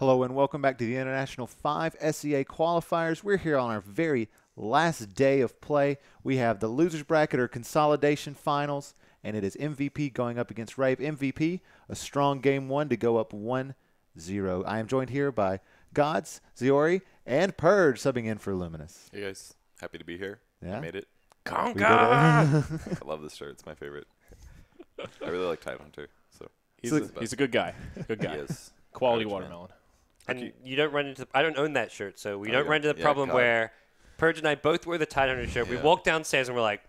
Hello and welcome back to the International 5 SEA Qualifiers. We're here on our very last day of play. We have the losers bracket or consolidation finals, and it is MVP going up against Rave. MVP, a strong game one to go up 1-0. I am joined here by Gods, Ziori, and Purge subbing in for Luminous. Hey guys, happy to be here. Yeah. I made it. We did it. I love this shirt. It's my favorite. I really like Tidehunter. So he's a good guy. Good guy. He is. Quality Average man. watermelon. And you don't run into – I don't own that shirt, so we don't yeah. run into the Yeah, problem God. where Purge and I both wear the Tidehunter shirt. We Yeah. walk downstairs and we're like,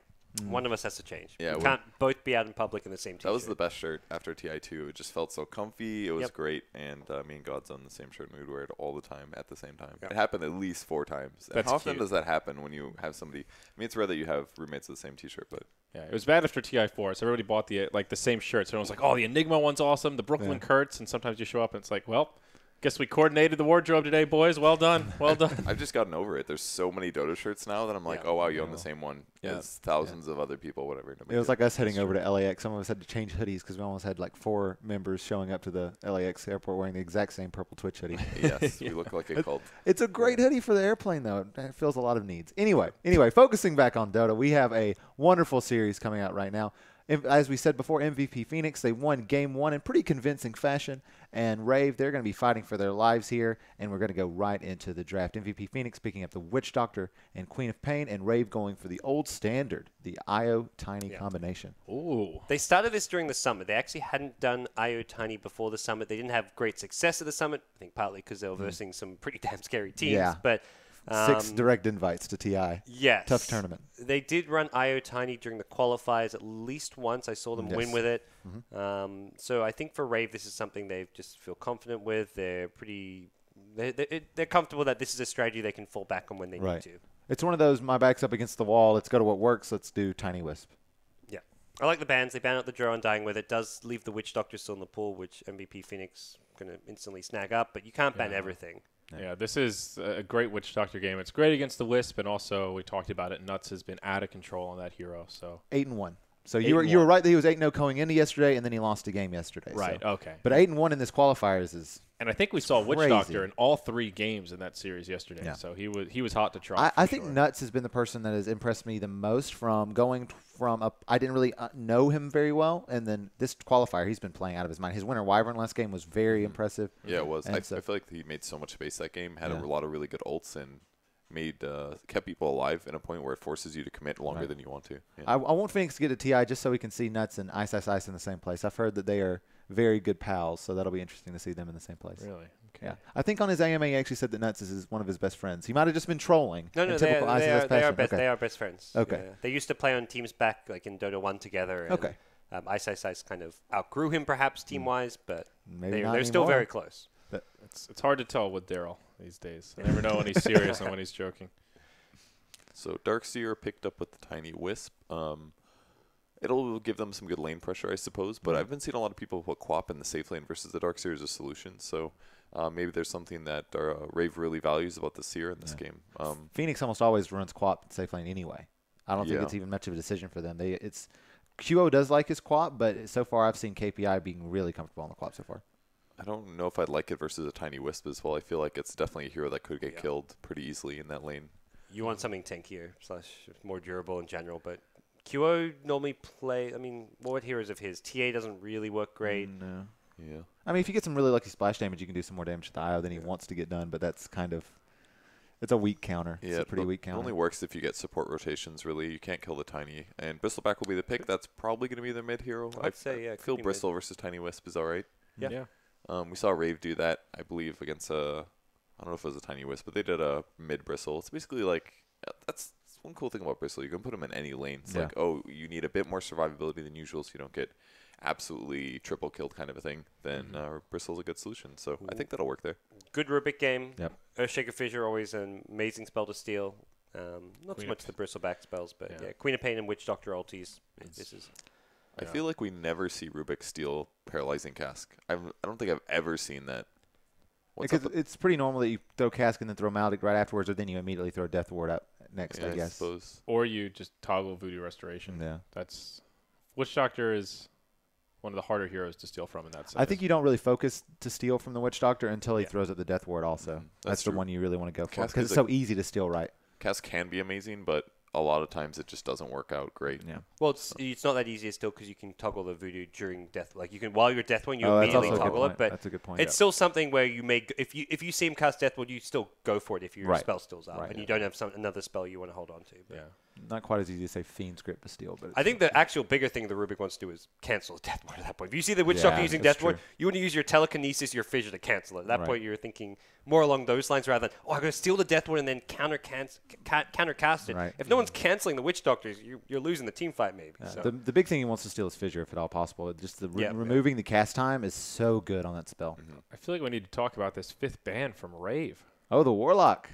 one of us has to change. Yeah, we we- can't both be out in public in the same T-shirt. That was the best shirt after TI2. It just felt so comfy. It was Yep. great. And me and God's on the same shirt, and we'd wear it all the time at the same time. Yep. It happened at least 4 times. And That's how often cute. does that happen when you have somebody? I mean, it's rare that you have roommates with the same T-shirt, but Yeah, it was bad after TI4, so everybody bought the same shirts. Everyone was like, "Oh, the Enigma one's awesome. The Brooklyn Kurtz," and sometimes you show up and it's like, "Well, guess we coordinated the wardrobe today, boys. Well done, well done." I've just gotten over it. There's so many Dota shirts now that I'm like, Yeah. oh, wow, you own the same one. Yeah. There's thousands of other people, whatever. It was like us heading over to LAX. Some of us had to change hoodies because we almost had like 4 members showing up to the LAX airport wearing the exact same purple Twitch hoodie. Yes, we look like a cult. It's a great hoodie for the airplane, though. It fills a lot of needs. Anyway, focusing back on Dota, we have a wonderful series coming out right now. As we said before, MVP Phoenix, they won Game 1 in pretty convincing fashion. And Rave, they're going to be fighting for their lives here. And we're going to go right into the draft. MVP Phoenix picking up the Witch Doctor and Queen of Pain. And Rave going for the old standard, the IO Tiny combination. Ooh. They started this during the summit. They actually hadn't done IO Tiny before the summit. They didn't have great success at the summit, I think partly because they were versing some pretty damn scary teams. Yeah. But 6 direct invites to TI. yes. Tough tournament. They did run IO Tiny during the qualifiers at least once. I saw them win with it. So I think for Rave, this is something they just feel confident with. They're pretty they're comfortable that this is a strategy they can fall back on when they need to. It's one of those, my back's up against the wall. Let's go to what works. Let's do Tiny Wisp. Yeah. I like the bans. They ban out the Draw Undying with it. Does leave the Witch Doctor still in the pool, which MVP Phoenix going to instantly snag up. But you can't ban everything. Yeah, this is a great Witch Doctor game. It's great against the Wisp, and also we talked about it. Nuts has been out of control on that hero. So 8-1. So you were right that he was 8-0 going into yesterday, and then he lost a game yesterday. right, So. okay. But 8-1 in this qualifiers is. And I think we saw Witch crazy. Doctor in all 3 games in that series yesterday. Yeah. So he was hot to try. I think Nuts has been the person that has impressed me the most from going from a. I didn't really know him very well, and then this qualifier he's been playing out of his mind. His winner Wyvern last game was very impressive. Yeah, it was. And I so- feel like he made so much space that game, had Yeah. a lot of really good ults, and kept people alive in a point where it forces you to commit longer Right. than you want to. Yeah. I want Phoenix to get a TI just so we can see Nuts and Ice Ice Ice in the same place. I've heard that they are very good pals, so that'll be interesting to see them in the same place. Really? Okay. Yeah, I think on his AMA he actually said that Nuts is one of his best friends. He might have just been trolling. No, in they typical Ice Ice Ice fashion. Okay. They are best friends. Okay. Yeah. They used to play on teams back like in Dota 1 together. And, Okay. Ice Ice Ice kind of outgrew him perhaps team-wise, but Maybe they're not still anymore. very close. It's hard to tell with Daryl these days. I never know when he's serious and when he's joking. So Darkseer picked up with the Tiny Wisp. It'll give them some good lane pressure, I suppose. But I've been seeing a lot of people put Quap in the safe lane versus the Darkseer as a solution. So maybe there's something that Rave really values about the Seer in this game. Phoenix almost always runs Quap safe lane anyway. I don't think it's even much of a decision for them. QO does like his Quap, but so far I've seen KPI being really comfortable on the Quap so far. I don't know if I'd like it versus a Tiny Wisp as well. I feel like it's definitely a hero that could get killed pretty easily in that lane. You want something tankier / more durable in general, but QO normally play. I mean, what heroes of his? TA doesn't really work great. No. Yeah. I mean, if you get some really lucky splash damage, you can do some more damage to the IO than he wants to get done, but that's kind of it's a weak counter. Yeah, it's a pretty weak It counter. only works if you get support rotations, really. You can't kill the Tiny. And Bristleback will be the pick. That's probably going to be their mid hero. I'd say, yeah. I it could feel be Bristle versus Tiny Wisp is all right. Yeah. We saw Rave do that, I believe, against I don't know if it was a Tiny Wisp, but they did a mid Bristle. It's basically like, that's one cool thing about Bristle. You can put them in any lane. It's like, oh, you need a bit more survivability than usual so you don't get absolutely triple killed kind of a thing. Then Bristle's a good solution. So I think that'll work there. Good Rubik game. Yep. Earthshaker Fissure, always an amazing spell to steal. Not so much the Bristleback spells, but yeah. Queen of Pain and Witch Doctor ultis. This is. I feel like we never see Rubik steal Paralyzing Cask. I don't think I've ever seen that. Because it's pretty normal that you throw Cask and then throw Maldic right afterwards, or then you immediately throw Death Ward out next, Yeah, I I guess. suppose. Or you just toggle Voodoo Restoration. Yeah. That's Witch Doctor is one of the harder heroes to steal from in that sense. I think you don't really focus to steal from the Witch Doctor until he throws out the Death Ward also. That's the true. one you really want to go for Cask because is it's so easy to steal right. Cask can be amazing, but a lot of times it just doesn't work out great. Yeah. Well, it's not that easy still because you can toggle the voodoo during death. Like you can while you're death one, you Oh, that's immediately also a good toggle it. point. But That's a good point. it's still something where you may if you see him cast death ward, you still go for it if your Right. spell still's up Right. and you don't have another spell you want to hold on to. But Not quite as easy to say Fiend Script to steal, but I think the actual bigger thing the Rubik wants to do is cancel Death Ward at that point. If you see the Witch Yeah, Doctor using that's Death Ward, true. you want to use your telekinesis, your fissure to cancel it. At that Right. point, you're thinking more along those lines rather than, I'm going to steal the Death Ward and then countercast it. Right. If no one's canceling the Witch Doctors, you're losing the team fight maybe. So. The big thing he wants to steal is Fissure if at all possible. Just removing the cast time is so good on that spell. I feel like we need to talk about this 5th ban from Rave. Oh, the Warlock.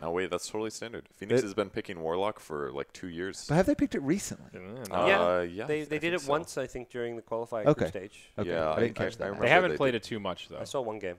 No way, that's totally standard. Phoenix has been picking Warlock for like 2 years. But have they picked it recently? Yeah, They I did think it so. once, I think, during the qualifier Okay. group stage. Okay. Yeah, I didn't catch that. remember They haven't they played did. it too much, though. I saw one game.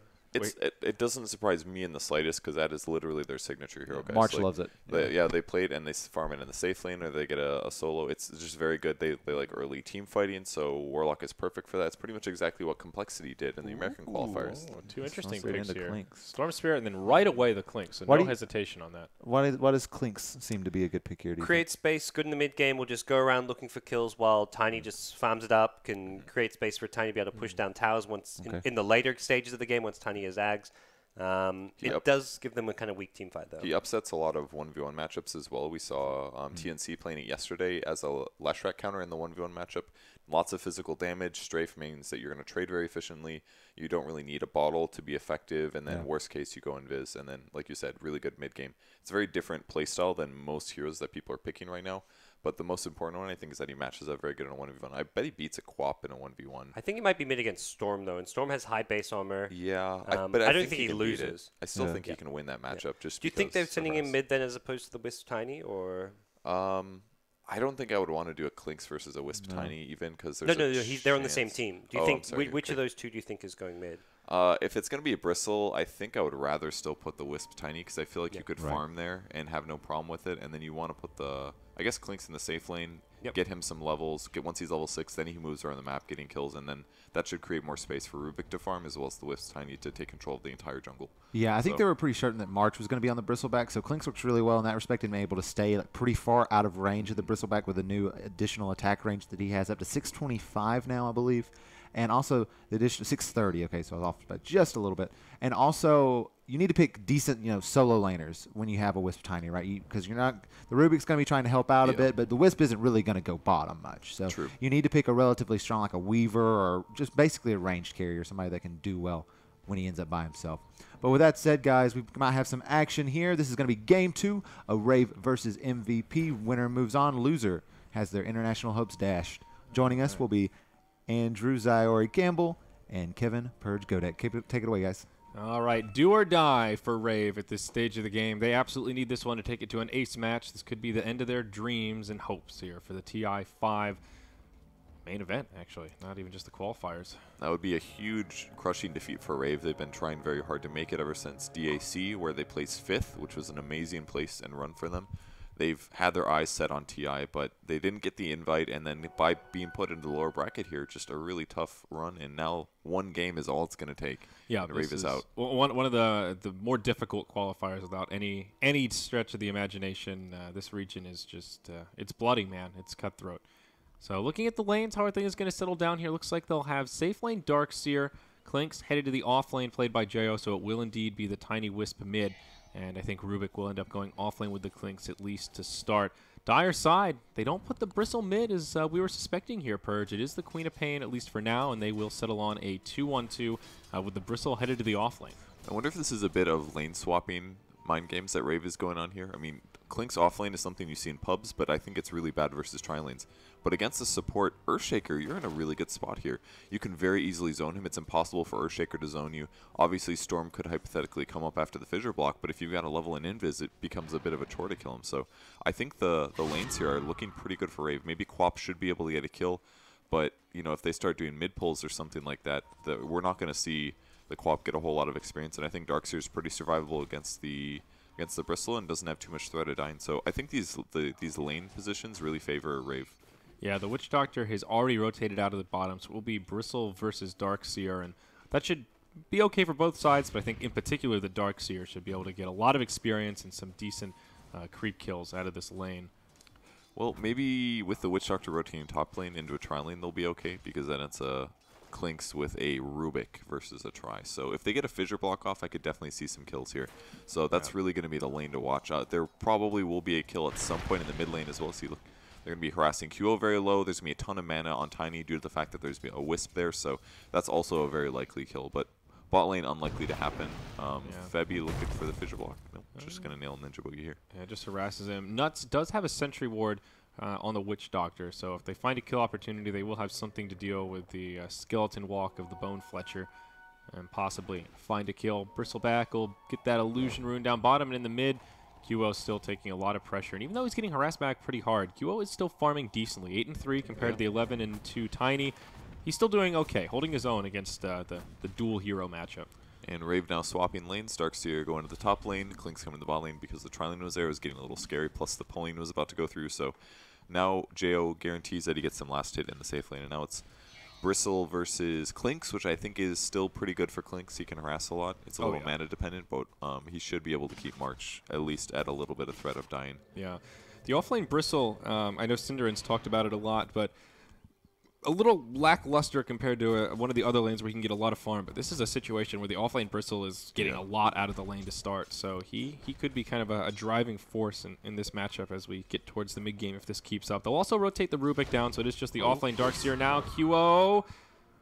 It doesn't surprise me in the slightest because that is literally their signature hero, guys. March Like, loves it. They played and they farm it in the safe lane or they get a solo. It's just very good. They like early team fighting, so Warlock is perfect for that. It's pretty much exactly what Complexity did in the American qualifiers. Oh, two interesting Let's get picks into here. Clinks. Storm Spirit and then right away the Clink, so Why no do you- hesitation on that. Why does Clinks seem to be a good pick here? Do you Create space, good in the mid game. Will just go around looking for kills while Tiny just farms it up. Can create space for Tiny to be able to push down towers once in the later stages of the game. Once Tiny has Ags, it does give them a kind of weak team fight though. He upsets a lot of 1v1 matchups as well. We saw TNC playing it yesterday as a Leshrac counter in the 1v1 matchup. Lots of physical damage. Strafe means that you're going to trade very efficiently. You don't really need a bottle to be effective. And then worst case, you go invis. And then, like you said, really good mid game. It's a very different playstyle than most heroes that people are picking right now. But the most important one, I think, is that he matches up very good in a 1v1. I bet he beats a Quap in a 1v1. I think he might be mid against Storm though, and Storm has high base armor. Yeah, but I don't think he can beat it. loses. I still think he can win that matchup. Just Do you think they're because sending him surprise. mid then as opposed to the Wisp Tiny, or? I don't think I would want to do a Clinks versus a Wisp Tiny even because No, there's they're on the same team. Do you think I'm sorry, which okay. of those two do you think is going mid? If it's going to be a Bristle, I think I would rather still put the Wisp Tiny because I feel like you could farm there and have no problem with it. And then you want to put I guess Clinks in the safe lane, get him some levels. Once he's level 6, then he moves around the map getting kills. And then that should create more space for Rubik to farm as well as the Wisp Tiny to take control of the entire jungle. Yeah, I think they were pretty certain that March was going to be on the Bristleback, so Clinks looks really well in that respect and able to stay pretty far out of range of the Bristleback with a new additional attack range that he has up to 625 now, I believe. And also the addition 630, okay, so I was off by just a little bit. And also you need to pick decent, solo laners when you have a Wisp Tiny, right? Because you're not the Rubik's going to be trying to help out a bit, but the Wisp isn't really going to go bottom much. So you need to pick a relatively strong, like a Weaver or just basically a ranged carrier, somebody that can do well when he ends up by himself. But with that said, guys, we might have some action here. This is going to be Game 2 of Rave versus MVP. Winner moves on. Loser has their international hopes dashed. Joining us will be Andrew Ziori Campbell and Kevin Purge Godek. Take it away, guys. All right, do or die for Rave at this stage of the game. They absolutely need this one to take it to an ace match. This could be the end of their dreams and hopes here for the TI5 main event, actually, not even just the qualifiers. That would be a huge crushing defeat for Rave. They've been trying very hard to make it ever since DAC, where they placed 5th, which was an amazing place and run for them. They've had their eyes set on TI, but they didn't get the invite, and then by being put into the lower bracket here, just a really tough run, and now one game is all it's going to take. Yeah, and Rave is out. One of the more difficult qualifiers without any stretch of the imagination. This region is just, it's bloody, man. It's cutthroat. So looking at the lanes, how are things going to settle down here? Looks like they'll have safe lane Darkseer, Clinks headed to the off lane played by Jo, so it will indeed be the Tiny Wisp mid. And I think Rubik will end up going offlane with the Clinks at least to start. Dire side, they don't put the Bristle mid as we were suspecting here, Purge. It is the Queen of Pain, at least for now, and they will settle on a 2-1-2 with the Bristle headed to the offlane. I wonder if this is a bit of lane swapping mind games that Rave is going on here. I mean, Clink's offlane is something you see in pubs, but I think it's really bad versus tri-lanes. But against the support Earthshaker, you're in a really good spot here. You can very easily zone him. It's impossible for Earthshaker to zone you. Obviously, Storm could hypothetically come up after the fissure block, but if you've got a level in Invis, it becomes a bit of a chore to kill him. So I think the lanes here are looking pretty good for Rave. Maybe Quap should be able to get a kill, but if they start doing mid pulls or something like that, we're not going to see the Quap get a whole lot of experience. And I think Darkseer is pretty survivable against the Bristle and doesn't have too much threat of dying. So I think these lane positions really favor Rave. Yeah, the Witch Doctor has already rotated out of the bottom, so it will be Bristle versus Darkseer, and that should be okay for both sides, but I think in particular the Darkseer should be able to get a lot of experience and some decent creep kills out of this lane. Well, maybe with the Witch Doctor rotating top lane into a tri lane, they'll be okay, because then it's a Clinks with a Rubik versus a Tri. So if they get a Fissure block off, I could definitely see some kills here. So that's really going to be the lane to watch. There probably will be a kill at some point in the mid lane as well. See, look, they're going to be harassing QO very low. There's going to be a ton of mana on Tiny due to the fact that there's a Wisp there. So that's also a very likely kill. But bot lane unlikely to happen. Febby looking for the Fissure block. Nope, just going to nail Ninja Boogie here. Yeah, just harasses him. Nuts does have a Sentry Ward on the Witch Doctor, so if they find a kill opportunity, they will have something to deal with the Skeleton Walk of the Bone Fletcher and possibly find a kill. Bristleback will get that Illusion Rune down bottom, and in the mid, QO still taking a lot of pressure. And even though he's getting harassed back pretty hard, QO is still farming decently. 8-3 compared to the 11-2 Tiny. He's still doing okay, holding his own against the dual hero matchup. And Rave now swapping lanes. Darkseer going to the top lane. Clink's coming to the bot lane because the tri lane was there. It was getting a little scary, plus the pulling was about to go through. So now Jo guarantees that he gets some last hit in the safe lane. And now it's Bristle versus Clinks, which I think is still pretty good for Clinks. He can harass a lot. It's a little mana dependent, but he should be able to keep March at least at a little bit of threat of dying. Yeah. The offlane Bristle, I know Cinderan's talked about it a lot, but a little lackluster compared to one of the other lanes where he can get a lot of farm, but this is a situation where the offlane Bristle is getting a lot out of the lane to start, so he could be kind of a driving force in this matchup as we get towards the mid game if this keeps up. They'll also rotate the Rubik down, so it is just the offlane Darkseer now. QO,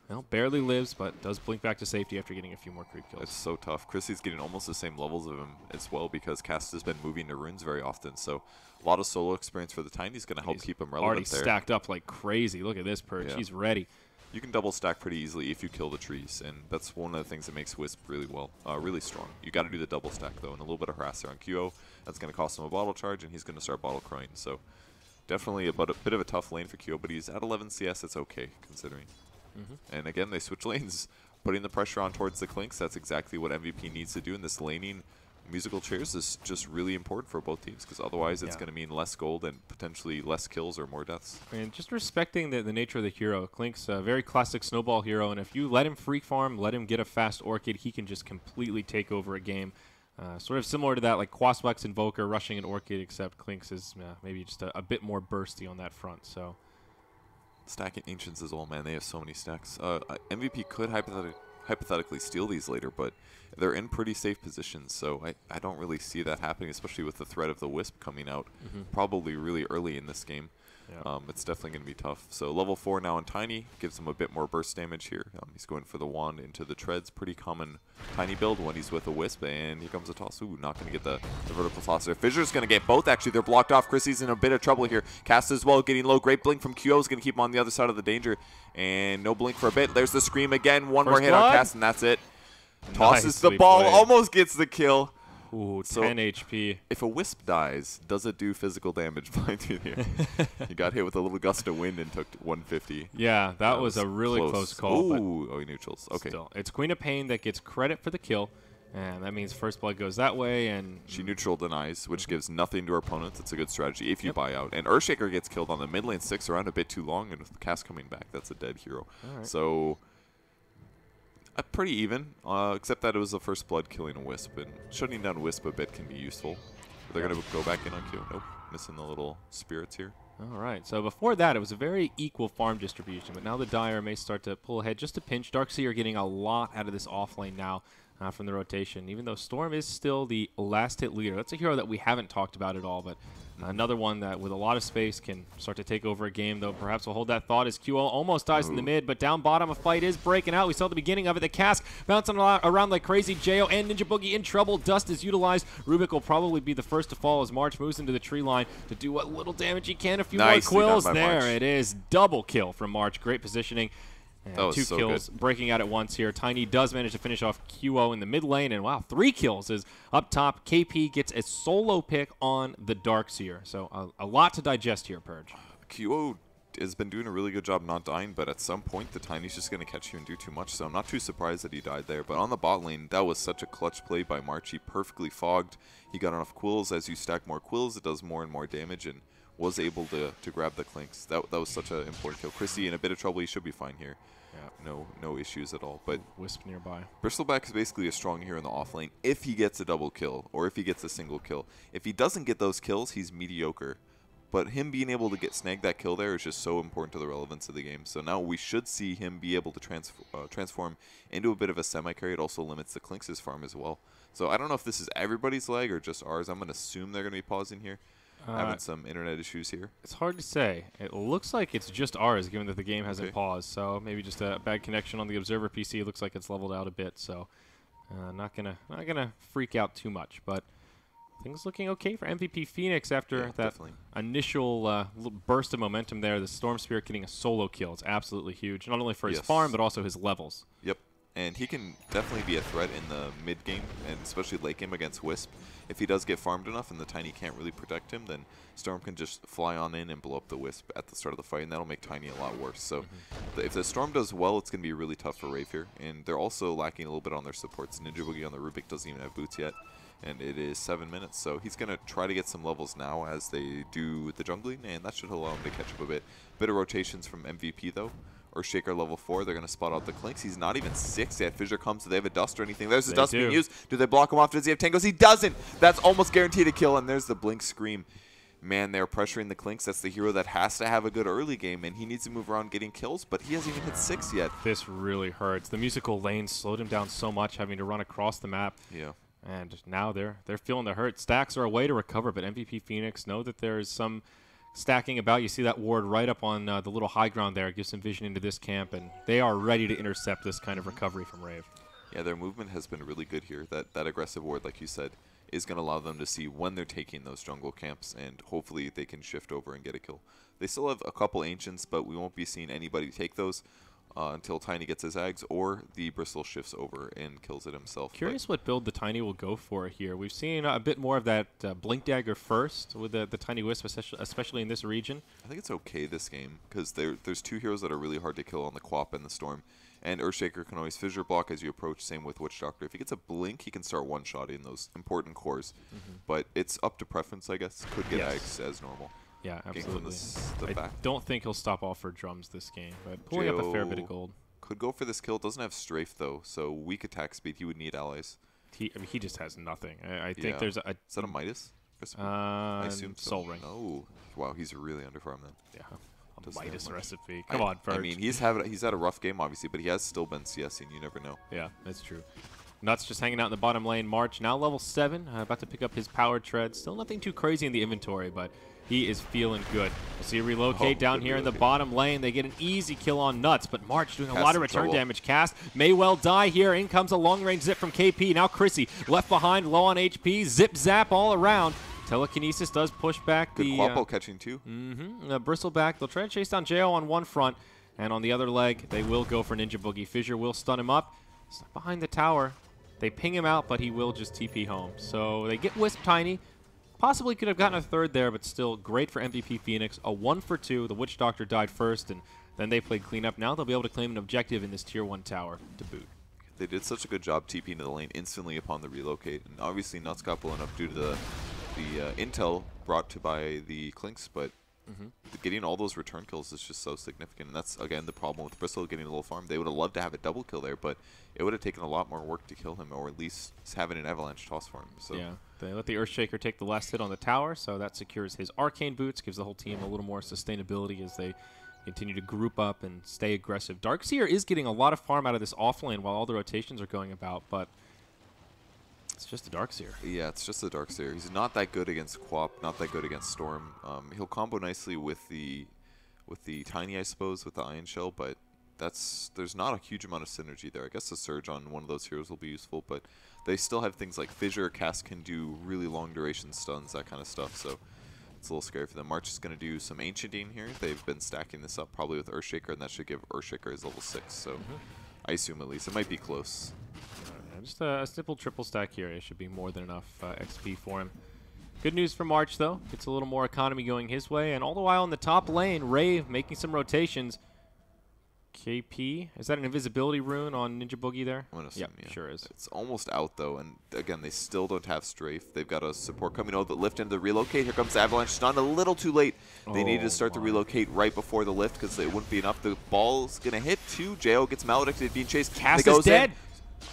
well, barely lives, but does blink back to safety after getting a few more creep kills. It's so tough. Chrissy's getting almost the same levels of him as well because Cast has been moving to runes very often, so a lot of solo experience for the Tiny's going to help keep him relevant already there. Stacked up like crazy. Look at this Purge. He's ready. You can double stack pretty easily if you kill the trees, and that's one of the things that makes Wisp really strong. You got to do the double stack though, and a little bit of harasser on QO. That's going to cost him a bottle charge, and he's going to start bottle crowing. So definitely a bit of a tough lane for QO, but he's at 11 CS. It's okay considering. And again, they switch lanes, putting the pressure on towards the Clinks. That's exactly what MVP needs to do in this laning. Musical chairs is just really important for both teams because otherwise it's going to mean less gold and potentially less kills or more deaths. And just respecting the nature of the hero. Clink's a very classic snowball hero, and if you let him freak farm, let him get a fast Orchid, he can just completely take over a game. Sort of similar to that, like Quaswex Invoker rushing an Orchid, except Clink's is maybe just a bit more bursty on that front. So stacking Ancients as well, man. They have so many stacks. MVP could hypothetically steal these later, but they're in pretty safe positions, so I don't really see that happening, especially with the threat of the Wisp coming out probably really early in this game. It's definitely going to be tough. So level 4 now on Tiny gives him a bit more burst damage here. He's going for the wand into the treads. Pretty common Tiny build when he's with a Wisp, and here comes a toss. Ooh, not going to get the vertical toss there. Fissure's going to get both, actually. They're blocked off. Chrissy's in a bit of trouble here. Cast as well, getting low. Great blink from QO is going to keep him on the other side of the danger, and no blink for a bit. There's the Scream again. One more hit on Cast, and that's it. Tosses the ball, almost gets the kill. Ooh, 10 HP. If a Wisp dies, does it do physical damage flying through here? He got hit with a little gust of wind and took 150. Yeah, that was a really close call. Ooh, he neutrals. Okay. Still, it's Queen of Pain that gets credit for the kill, and that means First Blood goes that way. And she neutral denies, which gives nothing to her opponents. It's a good strategy if you buy out. And Earthshaker gets killed on the mid lane, sticks around a bit too long, and with the Cast coming back, that's a dead hero. So pretty even, except that it was the First Blood killing a Wisp, and shutting down Wisp a bit can be useful. They're going to go back in on Q. Nope, missing the little spirits here. All right, so before that, it was a very equal farm distribution, but now the Dire may start to pull ahead just a pinch. Darkseer getting a lot out of this offlane now from the rotation, even though Storm is still the last hit leader. That's a hero that we haven't talked about at all, but another one that with a lot of space can start to take over a game, though perhaps we'll hold that thought as QO almost dies in the mid, but down bottom a fight is breaking out. We saw the beginning of it. The Cask bouncing around like crazy. Jo and Ninja Boogie in trouble. Dust is utilized. Rubik will probably be the first to fall as March moves into the tree line to do what little damage he can. A few more quills. There it is. Double kill from March. Great positioning. And 2 kills breaking out at once here. Tiny does manage to finish off QO in the mid lane, and wow, 3 kills is up top. KP gets a solo pick on the Darkseer, so a lot to digest here, Purge. QO has been doing a really good job not dying, but at some point the Tiny's just going to catch you and do too much, so I'm not too surprised that he died there. But on the bot lane, that was such a clutch play by March. He perfectly fogged. He got enough quills. As you stack more quills, it does more and more damage, and was able to grab the Clinks. That was such an important kill. Chrissy in a bit of trouble. He should be fine here. Yeah. No issues at all. But Wisp nearby. Bristleback is basically a strong hero in the off lane if he gets a double kill or if he gets a single kill. If he doesn't get those kills, he's mediocre. But him being able to snag that kill there is just so important to the relevance of the game. So now we should see him be able to transform into a bit of a semi-carry. It also limits the Clinks' farm as well. So I don't know if this is everybody's leg or just ours. I'm going to assume they're going to be pausing here. Having some internet issues here. It's hard to say. It looks like it's just ours, given that the game hasn't paused. So maybe just a bad connection on the observer PC. It looks like it's leveled out a bit. So not gonna freak out too much. But things looking okay for MVP Phoenix after that initial burst of momentum there. The Storm Spirit getting a solo kill. It's absolutely huge, not only for his farm but also his levels. Yep. And he can definitely be a threat in the mid game and especially late game against Wisp. If he does get farmed enough and the Tiny can't really protect him, then Storm can just fly on in and blow up the Wisp at the start of the fight, and that'll make Tiny a lot worse. So if the Storm does well, it's going to be really tough for Rave here. And they're also lacking a little bit on their supports. Ninja Boogie on the Rubik doesn't even have boots yet. And it is 7 minutes, so he's going to try to get some levels now as they do the jungling, and that should allow him to catch up a bit. Bit of rotations from MVP, though. Earthshaker level 4, they're going to spot out the Clinks. He's not even 6 yet. Fissure comes. Do they have a dust or anything? There's the dust being used. Do they block him off? Does he have tangos? He doesn't. That's almost guaranteed a kill, and there's the Blink Scream. Man, they're pressuring the Clinks. That's the hero that has to have a good early game, and he needs to move around getting kills, but he hasn't even hit 6 yet. This really hurts. The musical lane slowed him down so much, having to run across the map. Yeah. And now they're feeling the hurt. Stacks are a way to recover, but MVP Phoenix know that there's some stacking about. You see that ward right up on the little high ground there. It gives some vision into this camp, and they are ready to intercept this kind of recovery from Rave. Yeah, their movement has been really good here. That aggressive ward, like you said, is going to allow them to see when they're taking those jungle camps, and hopefully they can shift over and get a kill. They still have a couple Ancients, but we won't be seeing anybody take those until Tiny gets his Ags or the Bristle shifts over and kills it himself. Curious what build the Tiny will go for here. We've seen a bit more of that Blink Dagger first with the Tiny Wisp, especially in this region. I think it's okay this game because there's 2 heroes that are really hard to kill on the Quap and the Storm. And Earthshaker can always fissure block as you approach, same with Witch Doctor. If he gets a Blink, he can start one-shotting those important cores. But it's up to preference, I guess. Could get Ags as normal. Yeah, absolutely. I don't think he'll stop all for drums this game, but pulling up a fair bit of gold. Could go for this kill. Doesn't have strafe, though, so weak attack speed. He would need allies. I mean, he just has nothing. I think there's a... Is that a Midas? I assume so. Soul Ring. No. Wow, he's really underfarmed then. Yeah. A Midas recipe. Come on, Ferg. I mean, he's had a rough game, obviously, but he has still been CSing. You never know. Yeah, that's true. Nuts just hanging out in the bottom lane. March, now level 7, about to pick up his power tread. Still nothing too crazy in the inventory, but he is feeling good. We'll see a relocate down here in the bottom lane. They get an easy kill on Nuts, but March doing a lot of return damage. Cast may well die here. In comes a long-range zip from KP. Now Chrissy left behind, low on HP. Zip zap all around. Telekinesis does push back the... Good Quappo catching too. Bristleback. They'll try to chase down Jo on one front, and on the other leg, they will go for Ninja Boogie. Fissure will stun him up. Stuck behind the tower. They ping him out, but he will just TP home. So they get Wisp Tiny. Possibly could have gotten a third there, but still great for MVP Phoenix. A 1 for 2. The Witch Doctor died first, and then they played cleanup. Now they'll be able to claim an objective in this Tier 1 tower to boot. They did such a good job TPing into the lane instantly upon the relocate. And obviously Nuts got blown up due to the intel brought by the Clinks, but getting all those return kills is just so significant. And that's, again, the problem with Bristle getting a little farm. They would have loved to have a double kill there, but it would have taken a lot more work to kill him, or at least having an Avalanche toss for him. So. Yeah, they let the Earthshaker take the last hit on the tower, so that secures his Arcane Boots, gives the whole team a little more sustainability as they continue to group up and stay aggressive. Darkseer is getting a lot of farm out of this offlane while all the rotations are going about, but it's just a Darkseer. Yeah, it's just a Darkseer. He's not that good against Quap, not that good against Storm. He'll combo nicely with the Tiny, I suppose, with the Ion Shell, but there's not a huge amount of synergy there. I guess the Surge on one of those heroes will be useful, but they still have things like Fissure. Cast can do really long duration stuns, that kind of stuff, so it's a little scary for them. March is going to do some Ancienting here. They've been stacking this up probably with Earthshaker, and that should give Earthshaker his level 6, so I assume at least. It might be close. Just a simple triple stack here. It should be more than enough XP for him. Good news for March, though. Gets a little more economy going his way. And all the while in the top lane, Rave making some rotations. KP. Is that an invisibility rune on Ninja Boogie there? I'm gonna assume, yeah. Sure is. It's almost out, though, and again, they still don't have strafe. They've got a support coming out, the lift into the relocate. Here comes the Avalanche. Stun a little too late. They needed to start the relocate right before the lift because it wouldn't be enough. The ball's going to hit, too. Jo gets maledicted, being chased. Cast is dead.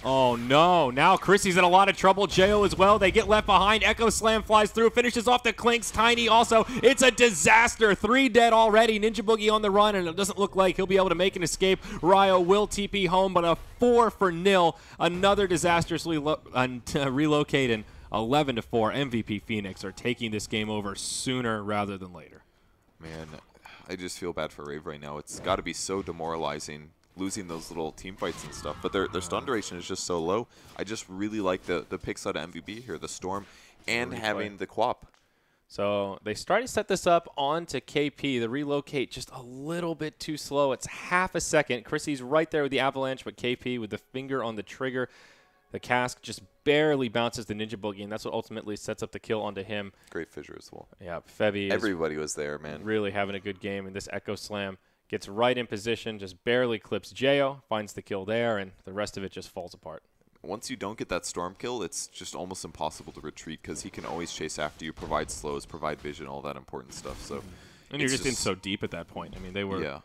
Oh, no. Now Chrissy's in a lot of trouble. Jo as well. They get left behind. Echo Slam flies through, finishes off the Clinks. Tiny also. It's a disaster. 3 dead already. Ninja Boogie on the run, and it doesn't look like he'll be able to make an escape. Ryo will TP home, but a 4-0. Another disastrously relocating. 11-4. MVP Phoenix are taking this game over sooner rather than later. Man, I just feel bad for Rave right now. It's got to be so demoralizing losing those little team fights and stuff, but their stun duration is just so low. I just really like the picks out of MVP here, the Storm, and having the Quap. So they started to set this up onto KP. The relocate just a little bit too slow. It's half a second. Chrissy's right there with the Avalanche, but KP with the finger on the trigger. The cask just barely bounces the Ninja Boogie, and that's what ultimately sets up the kill onto him. Great fissure as well. Yeah, Febby. Everybody was there, man. Really having a good game, and this Echo Slam gets right in position, just barely clips Jo, finds the kill there, and the rest of it just falls apart. Once you don't get that Storm kill, it's just almost impossible to retreat because he can always chase after you, provide slows, provide vision, all that important stuff. So, and you're just in so deep at that point. I mean, they were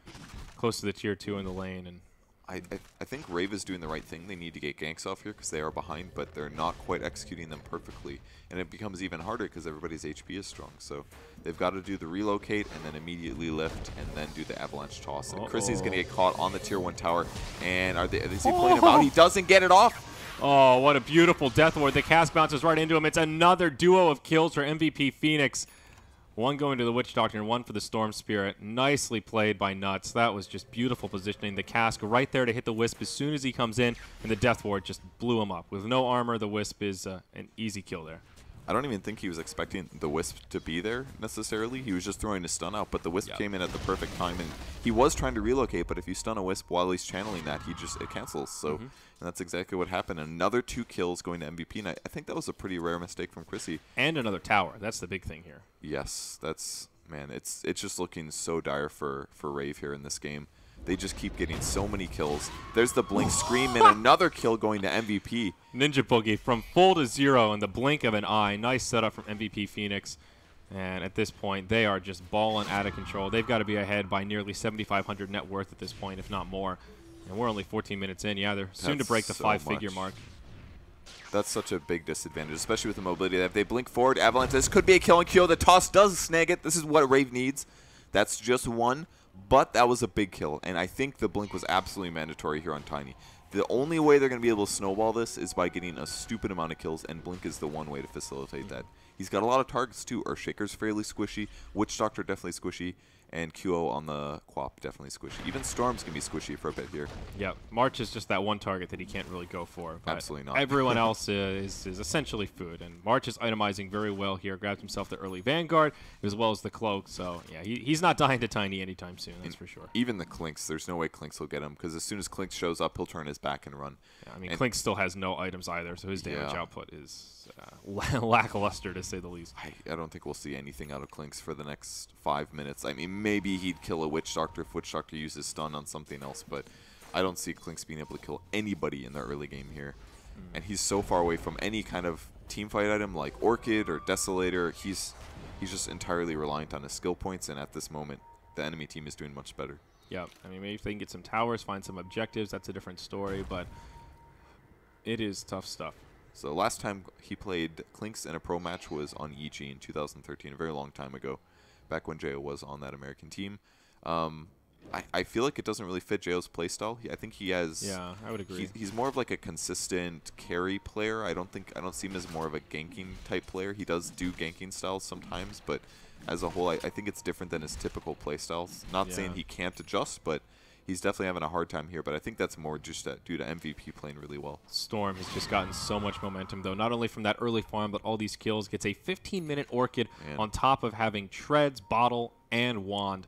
close to the tier 2 in the lane, and I think Rave is doing the right thing. They need to get ganks off here because they are behind, but they're not quite executing them perfectly. And it becomes even harder because everybody's HP is strong. So they've got to do the relocate and then immediately lift and then do the avalanche toss. And Chrissy's going to get caught on the tier 1 tower. And is he playing him out? He doesn't get it off. Oh, what a beautiful death ward. The cast bounces right into him. It's another duo of kills for MVP Phoenix. One going to the Witch Doctor and one for the Storm Spirit. Nicely played by Nuts. That was just beautiful positioning. The cask right there to hit the Wisp as soon as he comes in, and the Death Ward just blew him up. With no armor, the Wisp is an easy kill there. I don't even think he was expecting the Wisp to be there necessarily. He was just throwing his stun out, but the Wisp came in at the perfect time, and he was trying to relocate, but if you stun a Wisp while he's channeling that, it cancels. So and that's exactly what happened. Another 2 kills going to MVP, and I think that was a pretty rare mistake from Chrissy. And another tower. That's the big thing here. Yes, that's, man, it's just looking so dire for Rave here in this game. They just keep getting so many kills. There's the blink scream and another kill going to MVP. Ninja Boogie from full to 0 in the blink of an eye. Nice setup from MVP Phoenix. And at this point, they are just balling out of control. They've got to be ahead by nearly 7,500 net worth at this point, if not more. And we're only 14 minutes in. Yeah, they're soon to break the 5-figure mark. That's such a big disadvantage, especially with the mobility. If they blink forward, Avalanche, this could be a kill and kill. The toss does snag it. This is what Rave needs. That's just one, but that was a big kill. And I think the blink was absolutely mandatory here on Tiny. The only way they're going to be able to snowball this is by getting a stupid amount of kills, and blink is the one way to facilitate that. He's got a lot of targets too. Earthshaker's fairly squishy. Witch Doctor definitely squishy. And QO on the Quap definitely squishy. Even Storm's going to be squishy for a bit here. Yeah, March is just that one target that he can't really go for. But absolutely not. Everyone else is essentially food. And March is itemizing very well here. Grabs himself the early Vanguard as well as the Cloak. So, yeah, he's not dying to Tiny anytime soon, that's for sure. Even the Clinks, there's no way Clinks will get him because as soon as Clinks shows up, he'll turn his back and run. Yeah, I mean, Clinks still has no items either, so his damage output is lackluster to say the least. I don't think we'll see anything out of Clinks for the next 5 minutes. I mean, maybe he'd kill a Witch Doctor if Witch Doctor uses stun on something else, but I don't see Clinks being able to kill anybody in the early game here. And he's so far away from any kind of team fight item like Orchid or Desolator. He's just entirely reliant on his skill points, and at this moment, the enemy team is doing much better. Yeah, I mean, maybe if they can get some towers, find some objectives, that's a different story, but it is tough stuff. So last time he played Clinks in a pro match was on EG in 2013, a very long time ago, back when Jo was on that American team. I feel like it doesn't really fit Jo's playstyle. I think he has. Yeah, I would agree. He's more of like a consistent carry player. I don't see him as more of a ganking type player. He does do ganking styles sometimes, but as a whole, I think it's different than his typical playstyles. Not saying he can't adjust, but he's definitely having a hard time here. But I think that's more just due to MVP playing really well. Storm has just gotten so much momentum, though, not only from that early farm, but all these kills. Gets a 15-minute Orchid on top of having Treads, Bottle, and Wand.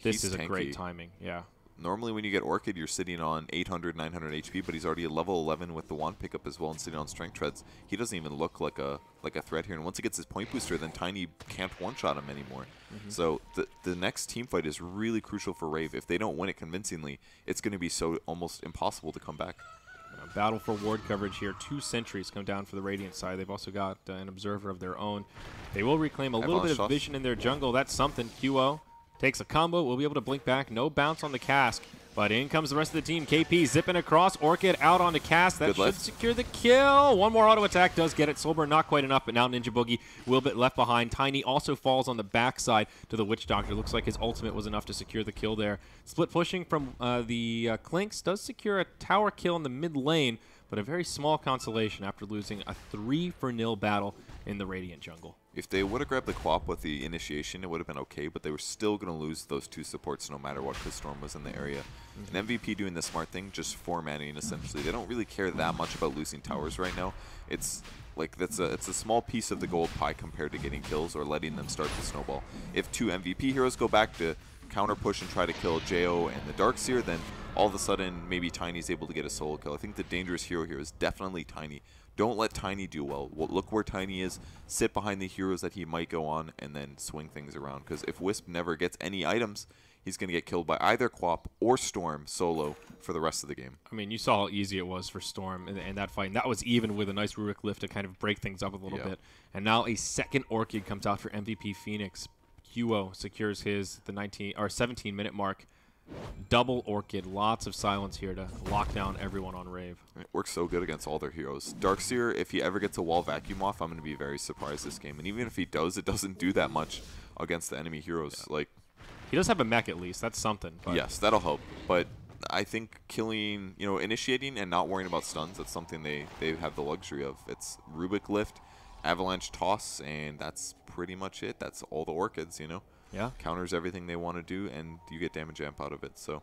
This is a great timing, yeah. normally when you get Orchid, you're sitting on 800, 900 HP, but he's already at level 11 with the wand pickup as well and sitting on strength treads. He doesn't even look like a threat here. And once he gets his point booster, then Tiny can't one-shot him anymore. So the next team fight is really crucial for Rave. If they don't win it convincingly, it's going to be so almost impossible to come back. Battle for ward coverage here. 2 sentries come down for the Radiant side. They've also got an observer of their own. They will reclaim a little bit of vision in their jungle. That's something. QO takes a combo. Will be able to blink back. No bounce on the cask. But in comes the rest of the team. KP zipping across. Orchid out on the cast. That should secure the kill. One more auto attack does get it. Soulburn not quite enough, but now Ninja Boogie will be left behind. Tiny also falls on the backside to the Witch Doctor. Looks like his ultimate was enough to secure the kill there. Split pushing from the Clinks does secure a tower kill in the mid lane, but a very small consolation after losing a 3-0 battle in the Radiant jungle. If they would have grabbed the Quap with the initiation, it would have been okay, but they were still going to lose those 2 supports no matter what, because Storm was in the area. An MVP doing the smart thing, just 4-manning essentially. They don't really care that much about losing towers right now. It's like it's a small piece of the gold pie compared to getting kills or letting them start to snowball. If 2 MVP heroes go back to counter push and try to kill Jo and the Darkseer, then all of a sudden maybe Tiny's able to get a solo kill. I think the dangerous hero here is definitely Tiny. Don't let Tiny do well. Look where Tiny is, sit behind the heroes that he might go on, and then swing things around. Because if Wisp never gets any items, he's going to get killed by either Quap or Storm solo for the rest of the game. I mean, you saw how easy it was for Storm in that fight. And that was even with a nice Rurik lift to kind of break things up a little bit. And now a second Orchid comes out for MVP Phoenix. QO secures his the 17-minute mark. Double Orchid, lots of silence here to lock down everyone on Rave. It works so good against all their heroes. Darkseer, if he ever gets a wall vacuum off, I'm going to be very surprised this game. And even if he does, it doesn't do that much against the enemy heroes. Yeah. Like, he does have a mech at least. That's something. But yes, that'll help. But I think killing, initiating and not worrying about stuns, that's something they have the luxury of. It's Rubik lift, Avalanche toss, and that's pretty much it. That's all the Orchids, Yeah. Counters everything they want to do, and you get damage amp out of it. So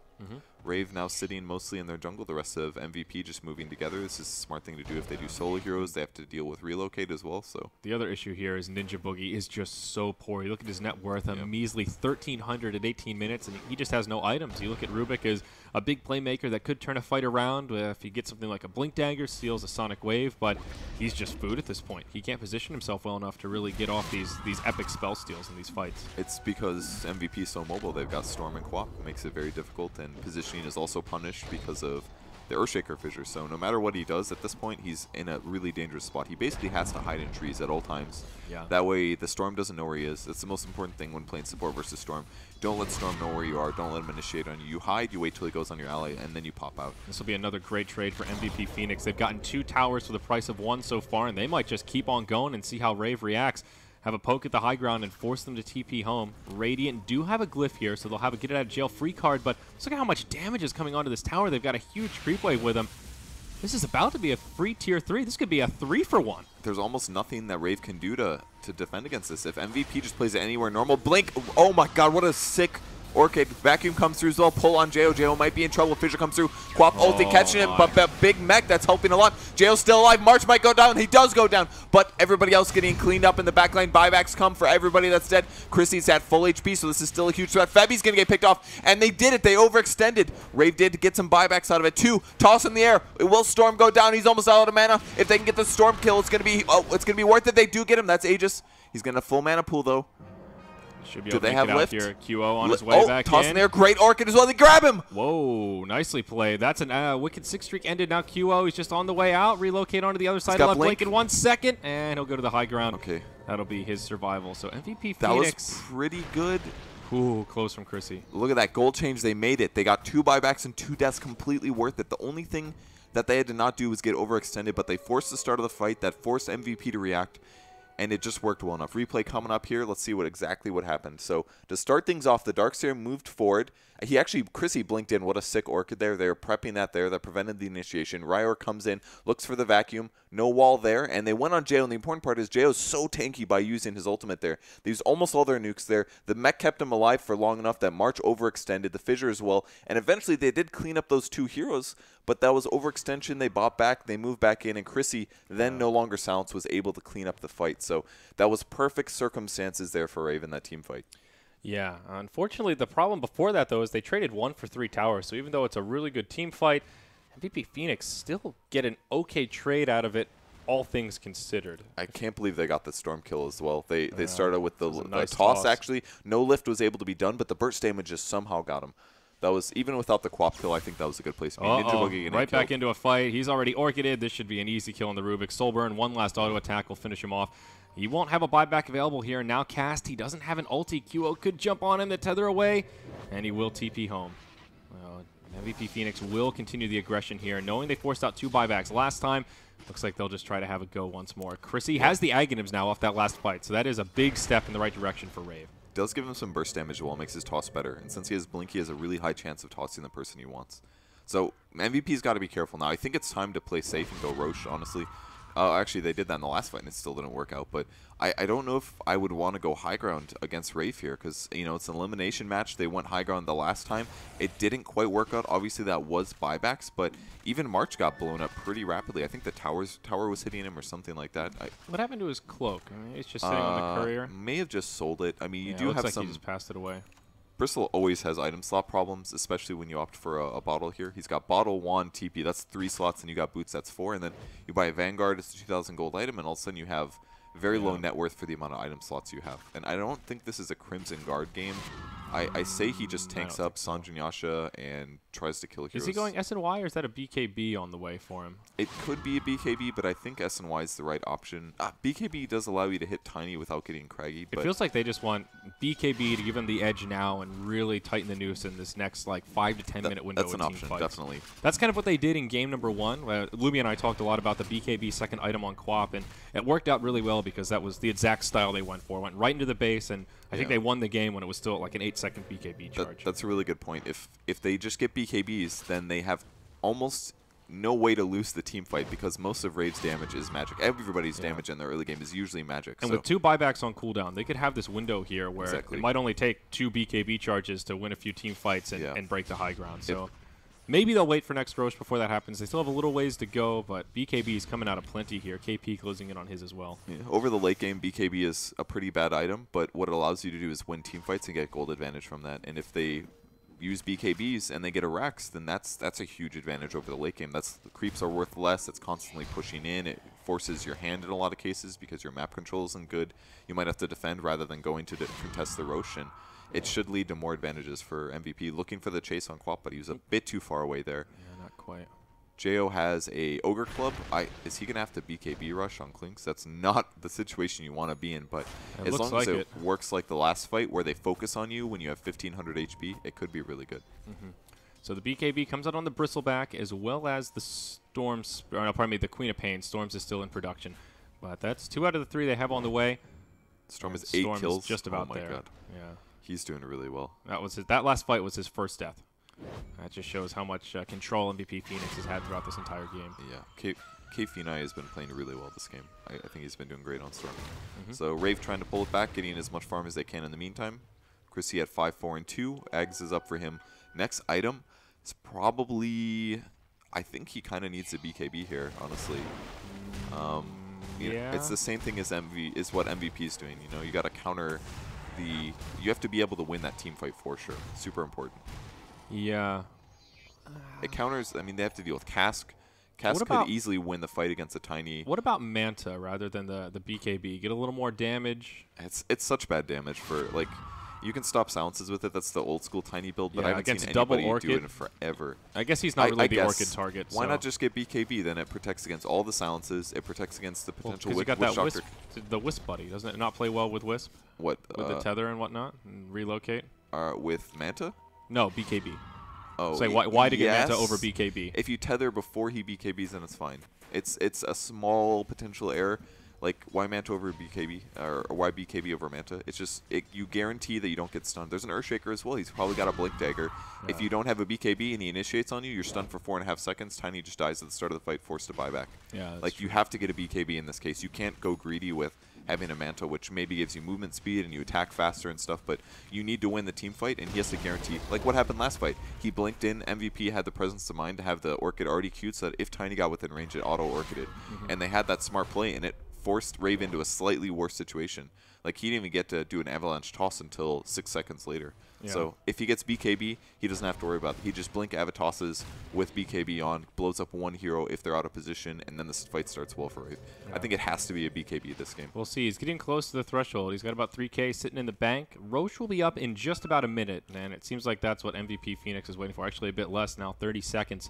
Rave now sitting mostly in their jungle. The rest of MVP just moving together. This is a smart thing to do. If they do solo heroes, they have to deal with relocate as well. So the other issue here is Ninja Boogie is just so poor. You look at his net worth, a measly 1,300 at 18 minutes, and he just has no items. You look at Rubik as a big playmaker that could turn a fight around if he gets something like a Blink Dagger, steals a Sonic Wave, but he's just food at this point. He can't position himself well enough to really get off these epic spell steals in these fights. It's because MVP is so mobile. They've got Storm and Quap. It makes it very difficult, and positioning is also punished because of the Earthshaker fissure. So no matter what he does at this point, he's in a really dangerous spot. He basically has to hide in trees at all times. Yeah. That way the Storm doesn't know where he is. That's the most important thing when playing support versus Storm. Don't let Storm know where you are. Don't let him initiate on you. You hide, you wait till he goes on your ally, and then you pop out. This will be another great trade for MVP Phoenix. They've gotten 2 towers for the price of 1 so far, and they might just keep on going and see how Rave reacts. Have a poke at the high ground and force them to TP home. Radiant do have a glyph here, so they'll have a get out of jail free card, but let's look at how much damage is coming onto this tower. They've got a huge creep wave with them. This is about to be a free tier 3. This could be a 3-for-1. There's almost nothing that Rave can do to defend against this. If MVP just plays it anywhere normal, blink. Oh my god, what a sick Orchid. Vacuum comes through as well. Pull on Jo. Jo might be in trouble. Fissure comes through. Quap ulti catching him, but big mech, that's helping a lot. Jo's still alive. March might go down. He does go down, but everybody else getting cleaned up in the backline. Buybacks come for everybody that's dead. Chrissy's at full HP, so this is still a huge threat. Febby's going to get picked off, and they did it. They overextended. Rave did get some buybacks out of it, too. Toss in the air. Will Storm go down? He's almost out of mana. If they can get the Storm kill, it's going to be worth it. They do get him. That's Aegis. He's going to full mana pool, though. Should be Do able to they have get lift? out here. QO on his way back toss in. in there. Great Orchid as well. They grab him. Whoa, nicely played. That's a wicked 6 streak ended. Now QO, he's just on the way out. Relocate onto the other side. He'll have Blink in 1 second, and he'll go to the high ground. Okay. That'll be his survival. So MVP Phoenix. That was pretty good. Ooh, close from Chrissy. Look at that gold change. They made it. They got 2 buybacks and 2 deaths, completely worth it. The only thing that they had to not do was get overextended, but they forced the start of the fight. That forced MVP to react, and it just worked well enough. Replay coming up here. Let's see exactly what happened. So to start things off, the Darkseer moved forward. Chrissy blinked in. What a sick Orchid there. They were prepping that there. That prevented the initiation. Ryor comes in, looks for the vacuum. No wall there, and they went on Jo, and the important part is Jo's so tanky by using his ultimate there. They used almost all their nukes there. The mech kept him alive for long enough that March overextended, the Fissure as well, and eventually they did clean up those 2 heroes, but that was overextension. They bought back, they moved back in, and Chrissy, then no longer Silence, was able to clean up the fight. So that was perfect circumstances there for Rave in that team fight. Yeah, unfortunately, the problem before that, though, is they traded 1 for 3 towers. So even though it's a really good team fight, MVP Phoenix still get an okay trade out of it, all things considered. I can't believe they got the storm kill as well. They started with the nice toss, toss. actually. No lift was able to be done, but the burst damage just somehow got him. That was, even without the quap kill, I think that was a good place to be. Ninja Boogie getting right back killed. into a fight. He's already orchided. This should be an easy kill on the Rubik. Soulburn, one last auto attack will finish him off. He won't have a buyback available here. Now cast. He doesn't have an ulti. QO could jump on him, the tether away, and he will TP home. MVP Phoenix will continue the aggression here, knowing they forced out 2 buybacks last time. Looks like they'll just try to have a go once more. Chrissy has the Aghanims now off that last fight, so that is a big step in the right direction for Rave. Does give him some burst damage as well, makes his toss better. And since he has Blink, he has a really high chance of tossing the person he wants. So MVP's got to be careful now. I think it's time to play safe and go Roche, honestly. Actually, they did that in the last fight, and it still didn't work out. But I don't know if I would want to go high ground against Rave here because, you know, it's an elimination match. They went high ground the last time. It didn't quite work out. Obviously, that was buybacks, but even March got blown up pretty rapidly. I think the tower was hitting him or something like that. What happened to his cloak? I mean, it's just sitting on the courier. May have just sold it. I mean, you Yeah, do looks have like some. he just passed it away. Bristol always has item slot problems, especially when you opt for a bottle here. He's got bottle, wand, TP. That's 3 slots, and you got boots. That's 4. And then you buy a Vanguard. It's a 2,000 gold item, and all of a sudden you have very low net worth for the amount of item slots you have. And I don't think this is a Crimson Guard game. I say he just tanks up Sanjin Yasha and tries to kill heroes. Is he going SNY or is that a BKB on the way for him? It could be a BKB, but I think SNY is the right option. BKB does allow you to hit Tiny without getting craggy. It feels like they just want BKB to give him the edge now and really tighten the noose in this next like 5 to 10 minute window. That's an of team option, fights. definitely. That's kind of what they did in game number 1. Lumi and I talked a lot about the BKB second item on Quap, and it worked out really well because that was the exact style they went for. Went right into the base, and I think they won the game when it was still like an 8-second BKB charge. That's a really good point. If they just get BKBs, then they have almost no way to lose the team fight because most of Rave's damage is magic. Everybody's damage in the early game is usually magic. And with 2 buybacks on cooldown, they could have this window here where it might only take 2 BKB charges to win a few team fights and break the high ground. So maybe they'll wait for next Roche before that happens. They still have a little ways to go, but BKB is coming out of plenty here. KP closing in on his as well. Yeah, over the late game, BKB is a pretty bad item, but what it allows you to do is win team fights and get gold advantage from that. And if they use BKBs and they get a Rex, then that's a huge advantage over the late game. The creeps are worth less. It's constantly pushing in. It forces your hand in a lot of cases because your map control isn't good. You might have to defend rather than going to contest the Roche. And it should lead to more advantages for MVP. Looking for the chase on Quap, but he was a bit too far away there. Yeah, not quite. Jo has a Ogre Club. Is he going to have to BKB rush on Klinks? That's not the situation you want to be in, but as long as it works like the last fight where they focus on you when you have 1,500 HP, it could be really good. So the BKB comes out on the Bristleback as well as the Storms, or no, pardon me, the Queen of Pain. Storms is still in production. But that's 2 out of the 3 they have on the way. Storm is 8 kills. Is just about there. God. Yeah. He's doing really well. That last fight was his first death. That just shows how much control MVP Phoenix has had throughout this entire game. Yeah, K Phenai has been playing really well this game. I think he's been doing great on Storm. So Rave trying to pull it back, getting as much farm as they can in the meantime. Chrissy at 5, 4, and 2. Eggs is up for him. Next item is probably, I think he kind of needs a BKB here, honestly. You know, it's the same thing as what MVP is doing. You know, you got to counter you have to be able to win that team fight for sure. Super important. Yeah. It counters, I mean, they have to deal with Cask. Cask could easily win the fight against a Tiny. What about Manta rather than the BKB? Get a little more damage. It's such bad damage for, like, you can stop silences with it. That's the old school Tiny build, but I haven't seen anybody do it in forever. I guess he's not really the Orchid target. Why not just get BKB? Then it protects against all the silences. It protects against the potential Wisp. You got that Wisp, the Wisp buddy. Doesn't it not play well with Wisp? What? With the tether and whatnot? And relocate? With Manta? No, BKB. Oh, so why to get Manta over BKB? If you tether before he BKBs, then it's fine. It's a small potential error. Like, why Manta over BKB? Or why BKB over Manta? It's just, you guarantee that you don't get stunned. There's an Earthshaker as well. He's probably got a Blink Dagger. Yeah. If you don't have a BKB and he initiates on you, you're stunned for 4.5 seconds. Tiny just dies at the start of the fight, forced to buy back. Yeah, like, you have to get a BKB in this case. You can't go greedy with having a Manta, which maybe gives you movement speed and you attack faster and stuff, but you need to win the team fight, and he has to guarantee, like what happened last fight. He blinked in, MVP had the presence of mind to have the Orchid already queued so that if Tiny got within range, it auto-Orchided. And they had that smart play, and it forced Rave into a slightly worse situation. Like, he didn't even get to do an avalanche toss until 6 seconds later. Yeah. So if he gets BKB, he doesn't have to worry about it. He just blink Avatosses with BKB on, blows up one hero if they're out of position, and then the fight starts well for Rave. Yeah. I think it has to be a BKB this game. We'll see. He's getting close to the threshold. He's got about 3K sitting in the bank. Roche will be up in just about a minute, and it seems like that's what MVP Phoenix is waiting for. Actually, a bit less now, 30 seconds.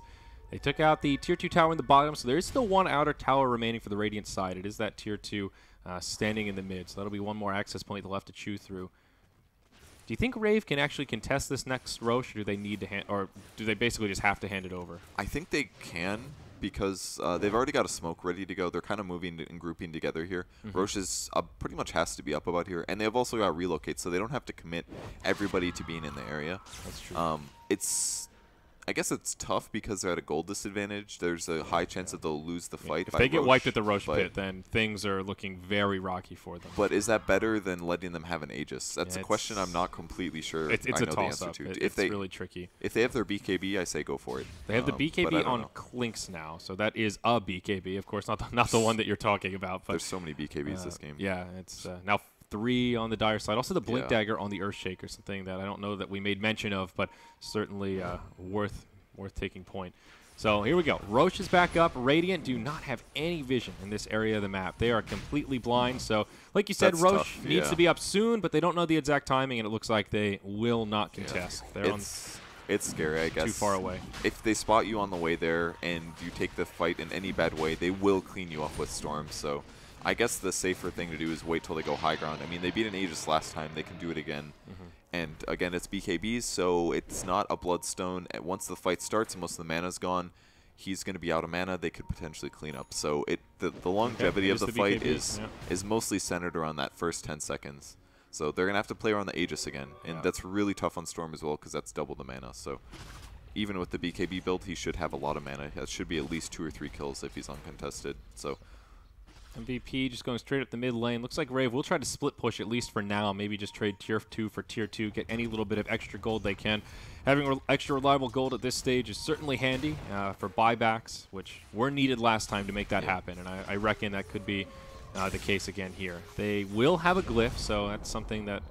They took out the Tier 2 tower in the bottom, so there is still one outer tower remaining for the Radiant side. It is that Tier 2 standing in the mid, so that'll be one more access point they'll have to chew through. Do you think Rave can actually contest this next Roche, or do they need to or do they basically just have to hand it over? I think they can, because they've already got a smoke ready to go. They're kind of moving and grouping together here. Roche is pretty much has to be up about here, and they've also got relocate, so they don't have to commit everybody to being in the area. That's true. I guess it's tough because they're at a gold disadvantage. There's a high chance that they'll lose the fight. If by they get Roche, wiped at the Roche pit, then things are looking very rocky for them. But is that better than letting them have an Aegis? That's Yeah, a question I'm not completely sure It's I a know the toss-up. answer to. It's really tricky. If they have their BKB, I say go for it. They have the but I BKB don't on know. Clinks now, so that is a BKB. Of course, not the one that you're talking about. But There's so many BKBs this game. Yeah, it's now 3 on the Dire side. Also the Blink Yeah. Dagger on the Earthshaker, something that I don't know that we made mention of, but certainly worth taking point. So here we go. Roche is back up. Radiant do not have any vision in this area of the map. They are completely blind. So like you said, That's Roche tough, needs yeah. to be up soon, but they don't know the exact timing, and it looks like they will not contest. They're It's scary, I guess. too far away. If they spot you on the way there and you take the fight in any bad way, they will clean you up with Storm. So I guess the safer thing to do is wait till they go high ground. I mean, they beat an Aegis last time. They can do it again. And again, it's BKBs, so it's not a Bloodstone. And once the fight starts and most of the mana's gone, he's going to be out of mana. They could potentially clean up. So the longevity of the fight is mostly centered around that first 10 seconds. So they're going to have to play around the Aegis again. And that's really tough on Storm as well, because that's double the mana. So even with the BKB build, he should have a lot of mana. That should be at least 2 or 3 kills if he's uncontested. So MVP just going straight up the mid lane. Looks like Rave will try to split push at least for now. Maybe just trade tier 2 for tier 2. Get any little bit of extra gold they can. Having extra reliable gold at this stage is certainly handy for buybacks, which were needed last time to make that happen. And I reckon that could be the case again here. They will have a glyph, so that's something that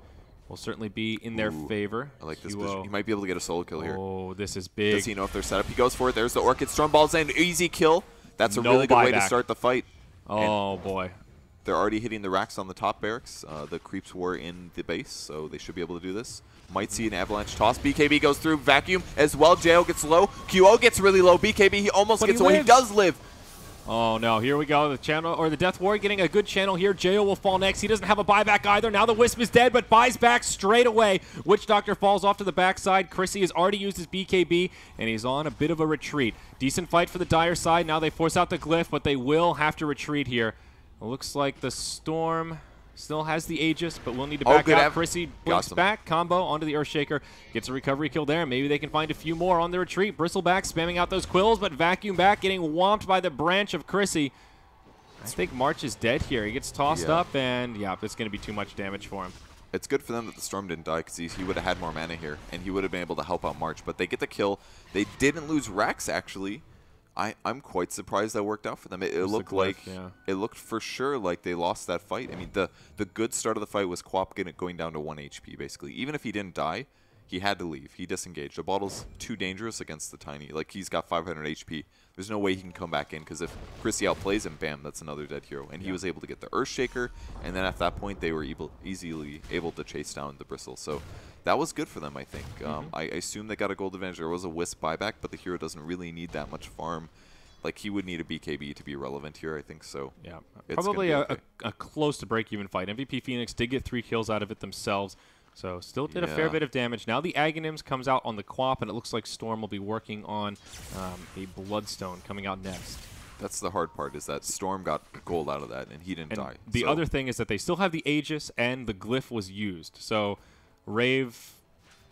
will certainly be in their favor. I like this position. He might be able to get a solo kill here. Oh, this is big. Does he know if they're set up? He goes for it. There's the Orchid Storm balls in. Easy kill. That's a really good way to start the fight. Oh, boy. They're already hitting the racks on the top barracks. The creeps were in the base, so they should be able to do this. Might see an avalanche toss. BKB goes through. Vacuum as well. Jo gets low. QO gets really low. BKB, he almost gets away. He does live. Oh, no. Here we go. The channel, or the Death Warrior getting a good channel here. Jo will fall next. He doesn't have a buyback either. Now the Wisp is dead, but buys back straight away. Witch Doctor falls off to the backside. Chrissy has already used his BKB, and he's on a bit of a retreat. Decent fight for the Dire side. Now they force out the glyph, but they will have to retreat here. It looks like the Storm still has the Aegis, but we'll need to back out. Chrissy blinks back, combo onto the Earthshaker, gets a recovery kill there. Maybe they can find a few more on the retreat. Bristleback spamming out those quills, but Vacuum back getting whomped by the branch of Chrissy. I think March is dead here. He gets tossed up, and it's going to be too much damage for him. It's good for them that the Storm didn't die, because he would have had more mana here, and he would have been able to help out March. But they get the kill. They didn't lose Rax, actually. I'm quite surprised that worked out for them. It looked like it looked for sure like they lost that fight. I mean, the good start of the fight was Quap going down to 1 HP basically. Even if he didn't die, he had to leave. He disengaged. The bottle's too dangerous against the Tiny. Like, he's got 500 HP. There's no way he can come back in, because if Chrissy outplays him, bam, that's another dead hero. And he was able to get the Earthshaker, and then at that point they were easily able to chase down the Bristle. So that was good for them, I think. I assume they got a gold advantage. There was a Wisp buyback, but the hero doesn't really need that much farm. Like, he would need a BKB to be relevant here, I think. So yeah, probably a close to break-even fight. MVP Phoenix did get 3 kills out of it themselves, so still did a fair bit of damage. Now the Aghanims comes out on the Quap, and it looks like Storm will be working on a Bloodstone coming out next. That's the hard part, is that Storm got gold out of that, and he didn't die. The other thing is that they still have the Aegis, and the glyph was used. So Rave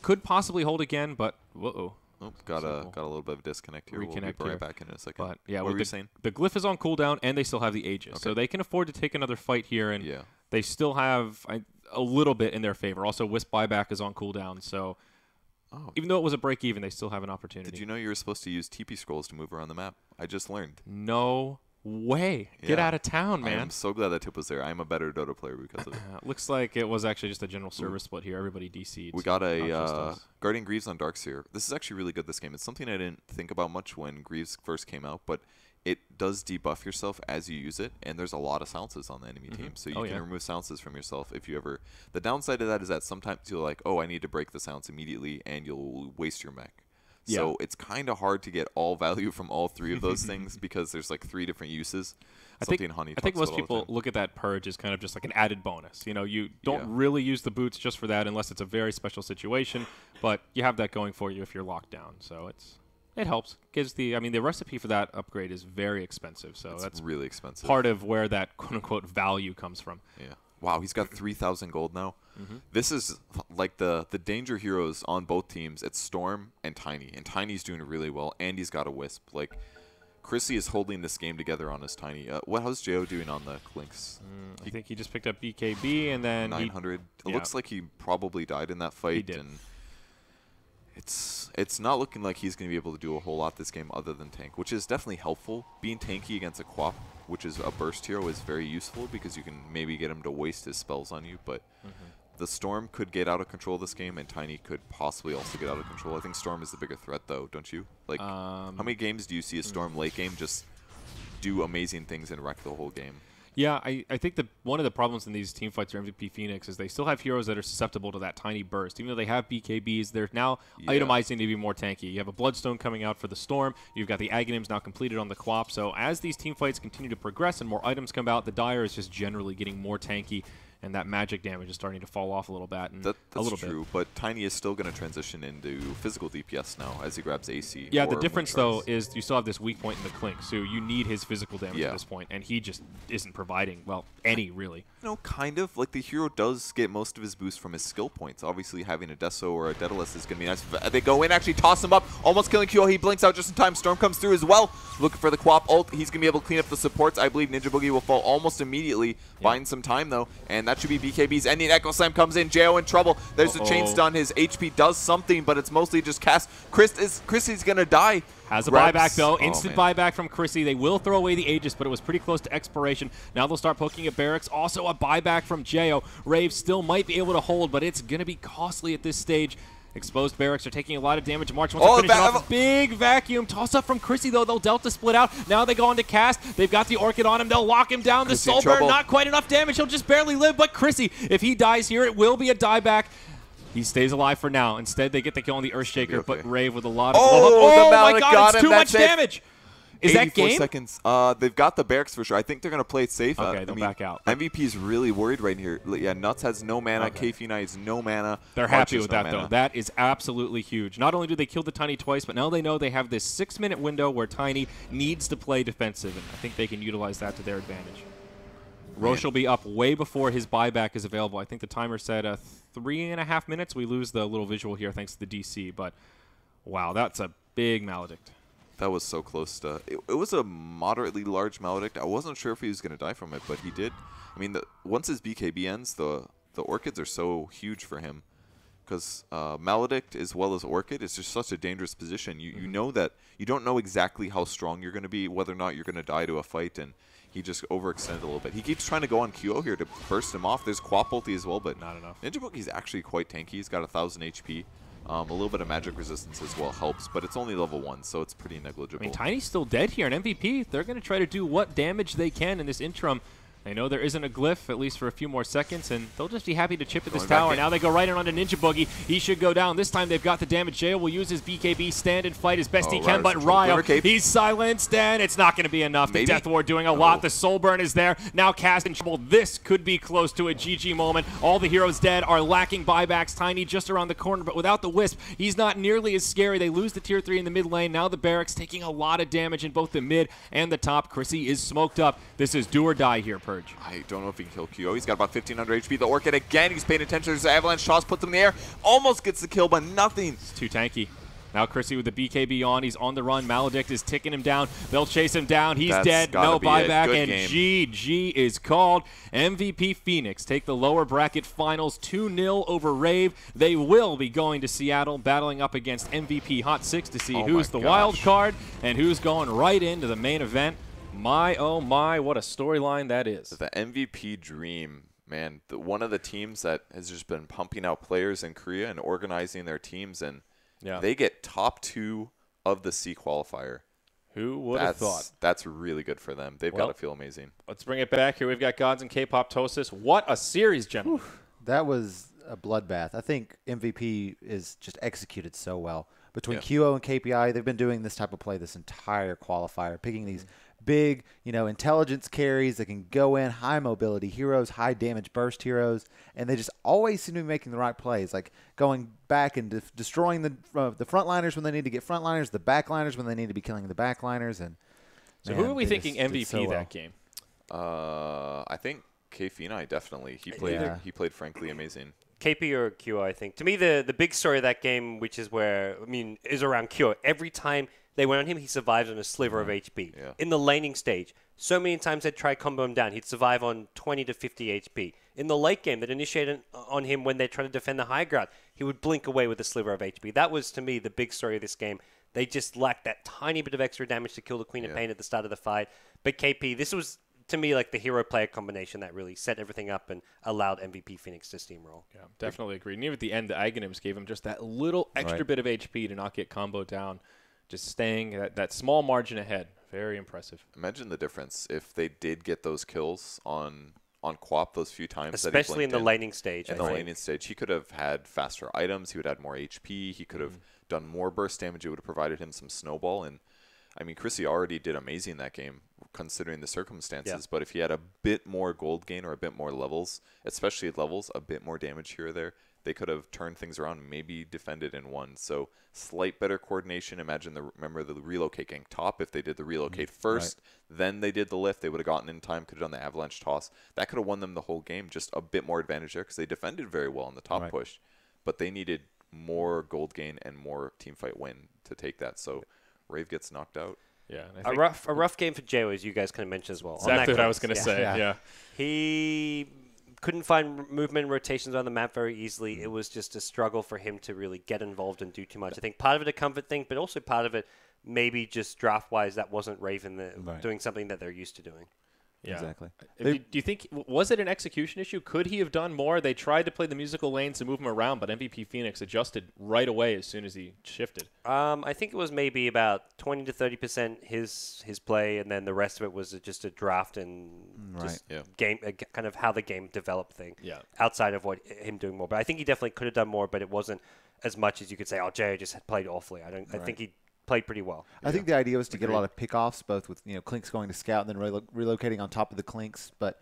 could possibly hold again, but whoa. Oh, got a little bit of a disconnect here. We'll be right back in a second. But yeah, what were you saying? The glyph is on cooldown, and they still have the Aegis, so they can afford to take another fight here, and they still have a little bit in their favor. Also, Wisp buyback is on cooldown, so even though it was a break even, they still have an opportunity. Did you know you were supposed to use TP scrolls to move around the map? I just learned. No way. Get out of town, man. I'm so glad that tip was there. I'm a better Dota player because of it. Looks like it was actually just a general server split here. Everybody DC'd. We got a Guardian Greaves on Darkseer. This is actually really good, this game. It's something I didn't think about much when Greaves first came out, but it does debuff yourself as you use it, and there's a lot of silences on the enemy team. So you can remove silences from yourself if you ever... The downside of that is that sometimes you're like, oh, I need to break the silence immediately, and you'll waste your mech. So it's kind of hard to get all value from all three of those things because there's like 3 different uses. I think most people look at that purge as kind of just like an added bonus. You know, you don't really use the boots just for that unless it's a very special situation, but you have that going for you if you're locked down. So it helps. Gives the recipe for that upgrade is very expensive. So that's really expensive. Part of where that quote unquote value comes from. Yeah. Wow, he's got 3,000 gold now. This is like the danger heroes on both teams. It's Storm and Tiny. And Tiny's doing really well. And he's got a Wisp. Like, Chrissy is holding this game together on his Tiny. How's Jo doing on the Clinks? I think he just picked up BKB and then 900. It looks like he probably died in that fight. He did. And it's not looking like he's going to be able to do a whole lot this game other than tank, which is definitely helpful. Being tanky against a Quap, which is a burst hero, is very useful because you can maybe get him to waste his spells on you. But the Storm could get out of control this game, and Tiny could possibly also get out of control. I think Storm is the bigger threat, though, don't you? Like, how many games do you see a Storm late game just do amazing things and wreck the whole game? Yeah, I think one of the problems in these team fights for MVP Phoenix is they still have heroes that are susceptible to that tiny burst. Even though they have BKBs, they're now itemizing to be more tanky. You have a Bloodstone coming out for the Storm. You've got the Aghanims now completed on the Quap. So as these team fights continue to progress and more items come out, the Dire is just generally getting more tanky. And that magic damage is starting to fall off a little bit. That's true, but Tiny is still going to transition into physical DPS now as he grabs AC. Yeah, the difference, though, is you still have this weak point in the Clink, so you need his physical damage at this point, and he just isn't providing, well, any, really. No, kind of. Like, the hero does get most of his boost from his skill points. Obviously, having a Deso or a Daedalus is going to be nice. They go in, actually toss him up, almost killing Kyo. He blinks out just in time. Storm comes through as well. Looking for the Quap ult. He's going to be able to clean up the supports. I believe Ninja Boogie will fall almost immediately, buying some time, though, and that should be BKB's. Ending Echo Slam comes in. Jo in trouble. There's a chain stun. His HP does something, but it's mostly just cast. Chrissy's going to die. Has a buyback, though. Instant buyback from Chrissy. They will throw away the Aegis, but it was pretty close to expiration. Now they'll start poking at Barracks. Also a buyback from Jo. Rave still might be able to hold, but it's going to be costly at this stage. Exposed Barracks are taking a lot of damage. March wants to finish off. Big vacuum. Toss up from Chrissy, though. They'll Delta split out. Now they go on to cast. They've got the Orchid on him. They'll lock him down. The Soul Burn, not quite enough damage. He'll just barely live. But Chrissy, if he dies here, it will be a dieback. He stays alive for now. Instead, they get the kill on the Earthshaker, but Rave with a lot of... Oh my God, it's too much damage! Is that game? Seconds. They've got the Barracks for sure. I think they're going to play it safe. Okay, they'll back out. MVP is really worried right here. Yeah, Nuts has no mana. KFina has no mana. They're happy with that, though. That is absolutely huge. Not only do they kill the Tiny twice, but now they know they have this 6-minute window where Tiny needs to play defensive, and I think they can utilize that to their advantage. Roche will be up way before his buyback is available. I think the timer said 3.5 minutes. We lose the little visual here thanks to the DC, but wow, that's a big Maledict. That was so close to... It was a moderately large Maledict. I wasn't sure if he was going to die from it, but he did. I mean, once his BKB ends, the Orchids are so huge for him. Because Maledict as well as Orchid is just such a dangerous position. You know that you don't know exactly how strong you're going to be, whether or not you're going to die to a fight, and he just overextended a little bit. He keeps trying to go on QO here to burst him off. There's Quap ulti as well, but not enough. Ninja Boogie's actually quite tanky. He's got 1,000 HP. A little bit of magic resistance as well helps, but it's only level 1, so it's pretty negligible. I mean, Tiny's still dead here, and MVP, they're going to try to do what damage they can in this interim. They know there isn't a glyph, at least for a few more seconds, and they'll just be happy to chip at this tower. Now they go right in onto Ninja Boogie. He should go down. This time they've got the damage. Jo will use his BKB, stand and fight as best he can, but Ryo, he's silenced, and it's not going to be enough. The Death Ward doing a lot. The Soul Burn is there. Now Cast in trouble. This could be close to a GG moment. All the heroes dead are lacking buybacks. Tiny just around the corner, but without the Wisp, he's not nearly as scary. They lose the tier 3 in the mid lane. Now the Barracks taking a lot of damage in both the mid and the top. Chrissy is smoked up. This is do or die here, Purge. I don't know if he can kill QO. He's got about 1,500 HP. The Orchid again. He's paying attention. There's Avalanche toss, puts him in the air. Almost gets the kill, but nothing. It's too tanky. Now Chrissy with the BKB on. He's on the run. Maledict is ticking him down. They'll chase him down. He's dead. No buyback. And GG is called. MVP Phoenix take the lower bracket finals 2-0 over Rave. They will be going to Seattle, battling up against MVP Hot 6 to see who's the wild card and who's going right into the main event. My, oh my, what a storyline that is. The MVP dream, man. One of the teams that has just been pumping out players in Korea and organizing their teams, and they get top 2 of the C qualifier. Who would have thought? That's really good for them. They've got to feel amazing. Let's bring it back here. We've got Gods and K-Pop-Tosis. What a series, gentlemen. That was a bloodbath. I think MVP is just executed so well. Between QO and KPI, they've been doing this type of play this entire qualifier, picking these big, intelligence carries that can go in, high mobility heroes, high damage burst heroes, and they just always seem to be making the right plays, like going back and destroying the frontliners when they need to get frontliners, the backliners when they need to be killing the backliners. And so who are we thinking MVP that game? I think K-Phenai definitely. He played frankly amazing. KP or QO, I think. To me, the big story of that game, which is is around QO. Every time they went on him, he survived on a sliver of HP. Yeah. In the laning stage, so many times they'd try combo him down. He'd survive on 20 to 50 HP. In the late game, they'd initiate on him when they're trying to defend the high ground. He would blink away with a sliver of HP. That was, to me, the big story of this game. They just lacked that tiny bit of extra damage to kill the Queen of Pain at the start of the fight. But KP, this was, to me, like the hero-player combination that really set everything up and allowed MVP Phoenix to steamroll. Yeah, definitely agree. And even at the end, the Aghanims gave him just that little extra bit of HP to not get comboed down. Just staying that small margin ahead. Very impressive. Imagine the difference if they did get those kills on Quap those few times. Especially in the laning stage. In the laning stage. He could have had faster items. He would have had more HP. He could have done more burst damage. It would have provided him some snowball. And, I mean, Chrissy already did amazing that game, considering the circumstances. Yeah. But if he had a bit more gold gain or a bit more levels, especially at levels, a bit more damage here or there, they could have turned things around, maybe defended and won. So slight better coordination. Remember the relocate gang top. If they did the relocate first, then they did the lift, they would have gotten in time, could have done the avalanche toss. That could have won them the whole game. Just a bit more advantage there because they defended very well in the top push. But they needed more gold gain and more team fight win to take that. So Rave gets knocked out. Yeah, a rough game for J.O., as you guys kind of mentioned as well. Exactly what I was going to say. Yeah. He couldn't find movement and rotations on the map very easily. It was just a struggle for him to really get involved and do too much. I think part of it a comfort thing, but also part of it maybe just draft-wise that wasn't Raven doing something that they're used to doing. Yeah, exactly. Do you think, was it an execution issue? Could he have done more? They tried to play the musical lanes to move him around, but MVP Phoenix adjusted right away as soon as he shifted. I think it was maybe about 20 to 30% his play, and then the rest of it was just a draft and just game, kind of how the game developed thing. Yeah. Outside of him doing more, but I think he definitely could have done more, but it wasn't as much as you could say. Oh, Jay just had played awfully. I think he played pretty well. I think the idea was to get a lot of pickoffs, both with Clinks going to scout and then relocating on top of the Clinks. But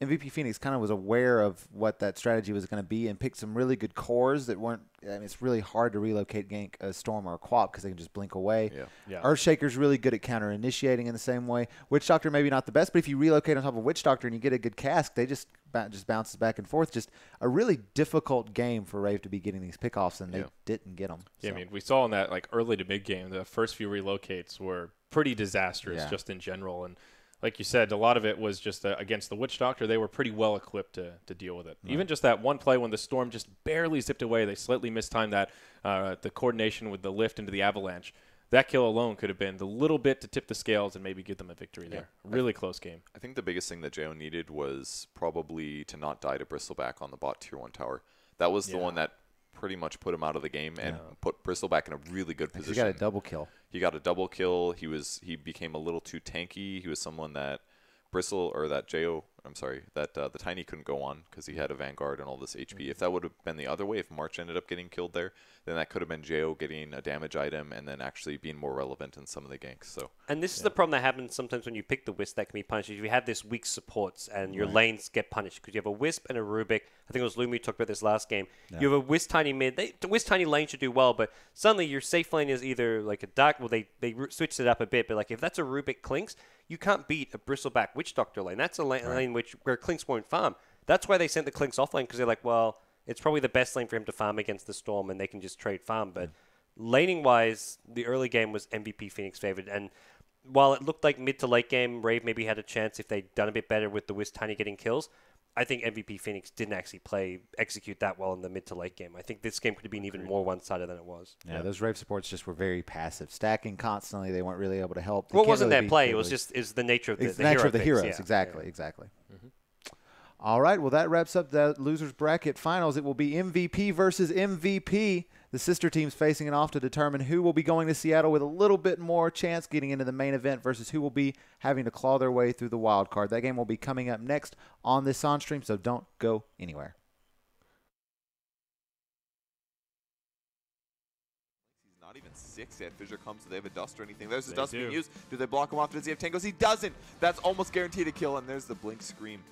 MVP Phoenix kind of was aware of what that strategy was going to be and picked some really good cores that weren't. I mean, it's really hard to relocate gank a Storm or a Quap because they can just blink away. Yeah. Earthshaker's really good at counter initiating in the same way. Witch Doctor maybe not the best, but if you relocate on top of Witch Doctor and you get a good cask, they just bounces back and forth. Just a really difficult game for Rave to be getting these pickoffs, and they didn't get them. Yeah, I mean, we saw in that early to mid game, the first few relocates were pretty disastrous just in general. And like you said, a lot of it was just against the Witch Doctor. They were pretty well equipped to deal with it. Right. Even just that one play when the Storm just barely zipped away, they slightly mistimed that the coordination with the lift into the avalanche. That kill alone could have been the little bit to tip the scales and maybe give them a victory there. Really close game. I think the biggest thing that Jo needed was probably to not die to Bristleback on the bot tier 1 tower. That was the one that pretty much put him out of the game and put Bristleback in a really good position. He got a double kill. He became a little too tanky. He was someone that the Tiny couldn't go on because he had a Vanguard and all this HP. If that would have been the other way, if March ended up getting killed there, then that could have been Jo getting a damage item and then actually being more relevant in some of the ganks. So, and this is the problem that happens sometimes when you pick the Wisp that can be punished. If you have this weak supports and your lanes get punished because you have a Wisp and a Rubik. I think it was Lumi who talked about this last game. Yeah. You have a Wisp Tiny mid. The Wisp Tiny lane should do well, but suddenly your safe lane is either like a dark. Well, they switched it up a bit, but like if that's a Rubik Clinks, you can't beat a Bristleback Witch Doctor lane. That's a lane where Clinks won't farm. That's why they sent the Clinks off lane because they're like, well, it's probably the best lane for him to farm against the Storm, and they can just trade farm. But laning-wise, the early game was MVP Phoenix favored. And while it looked like mid to late game, Rave maybe had a chance if they'd done a bit better with the Wisp Tiny getting kills, I think MVP Phoenix didn't actually execute that well in the mid to late game. I think this game could have been even more one-sided than it was. Yeah, those Rave supports just were very passive, stacking constantly. They weren't really able to help. Well, it wasn't their play. It was just the nature of the nature of the heroes. Yeah. Exactly, exactly. All right, well, that wraps up the losers bracket finals. It will be MVP versus MVP. The sister teams facing it off to determine who will be going to Seattle with a little bit more chance getting into the main event versus who will be having to claw their way through the wild card. That game will be coming up next on this on stream, so don't go anywhere. He's not even 6 yet. Fissure comes, do they have a dust or anything? There's the dust being used. Do they block him off? Does he have tangos? He doesn't. That's almost guaranteed a kill, and there's the blink scream.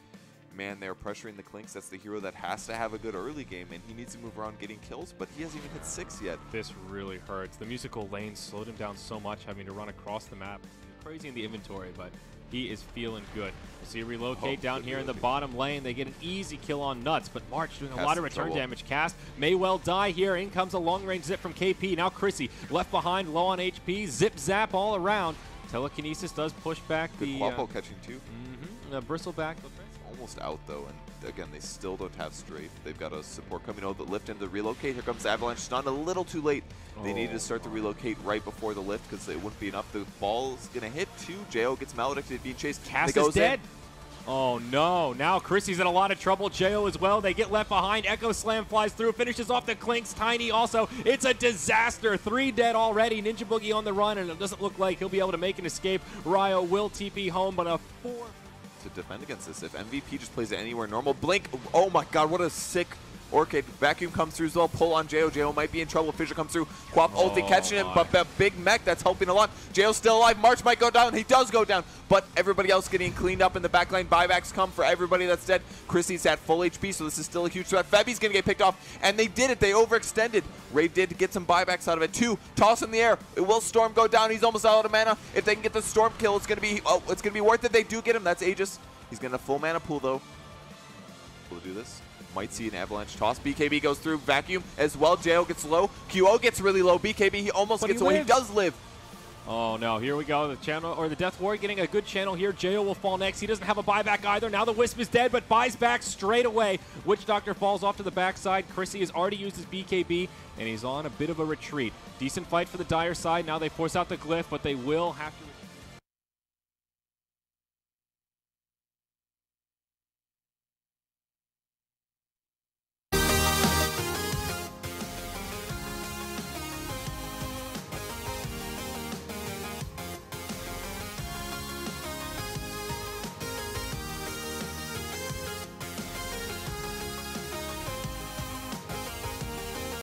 Man, they're pressuring the Clinks. That's the hero that has to have a good early game, and he needs to move around getting kills, but he hasn't even hit 6 yet. This really hurts. The musical lane slowed him down so much, having to run across the map. Crazy in the inventory, but he is feeling good. We'll see a relocate down here in the bottom lane. They get an easy kill on Nuts, but March doing a lot of return damage. Cast may well die here. In comes a long-range zip from KP. Now Chrissy left behind, low on HP. Zip zap all around. Telekinesis does push back the... Quapo catching too. Bristleback. Almost out though, and again, they still don't have strafe. They've got a support coming over the lift and the relocate. Here comes the Avalanche. Stunned a little too late. They needed to start the relocate right before the lift because it wouldn't be enough. The ball's going to hit too. Jo gets maledicted, being chased. Cast is dead. Oh no, now Chrissy's in a lot of trouble. Jo as well. They get left behind. Echo Slam flies through, finishes off the Clinks. Tiny also. It's a disaster. 3 dead already. Ninja Boogie on the run, and it doesn't look like he'll be able to make an escape. Ryo will TP home, but a 4... to defend against this. If MVP just plays it anywhere normal, blink. Oh my god, what a sick Orchid. Vacuum comes through as well. Pull on Jo. Jo might be in trouble. Fissure comes through. Quap ulti catching him, but big mech that's helping a lot. Jo's still alive. March might go down. He does go down, but everybody else getting cleaned up in the backline. Buybacks come for everybody that's dead. Chrissy's at full HP, so this is still a huge threat. Febby's gonna get picked off, and they did it. They overextended. Rave did get some buybacks out of it too. Toss in the air. It will Storm go down. He's almost out of mana. If they can get the Storm kill, it's gonna be worth it. They do get him. That's Aegis. He's gonna full mana pool though. Will do this. Might see an Avalanche toss. BKB goes through. Vacuum as well. Jo gets low. QO gets really low. BKB, he almost gets away. He does live. Oh no, here we go. The channel, or the Death Warrior getting a good channel here. Jo will fall next. He doesn't have a buyback either. Now the Wisp is dead, but buys back straight away. Witch Doctor falls off to the backside. Chrissy has already used his BKB, and he's on a bit of a retreat. Decent fight for the Dire side. Now they force out the Glyph, but they will have to...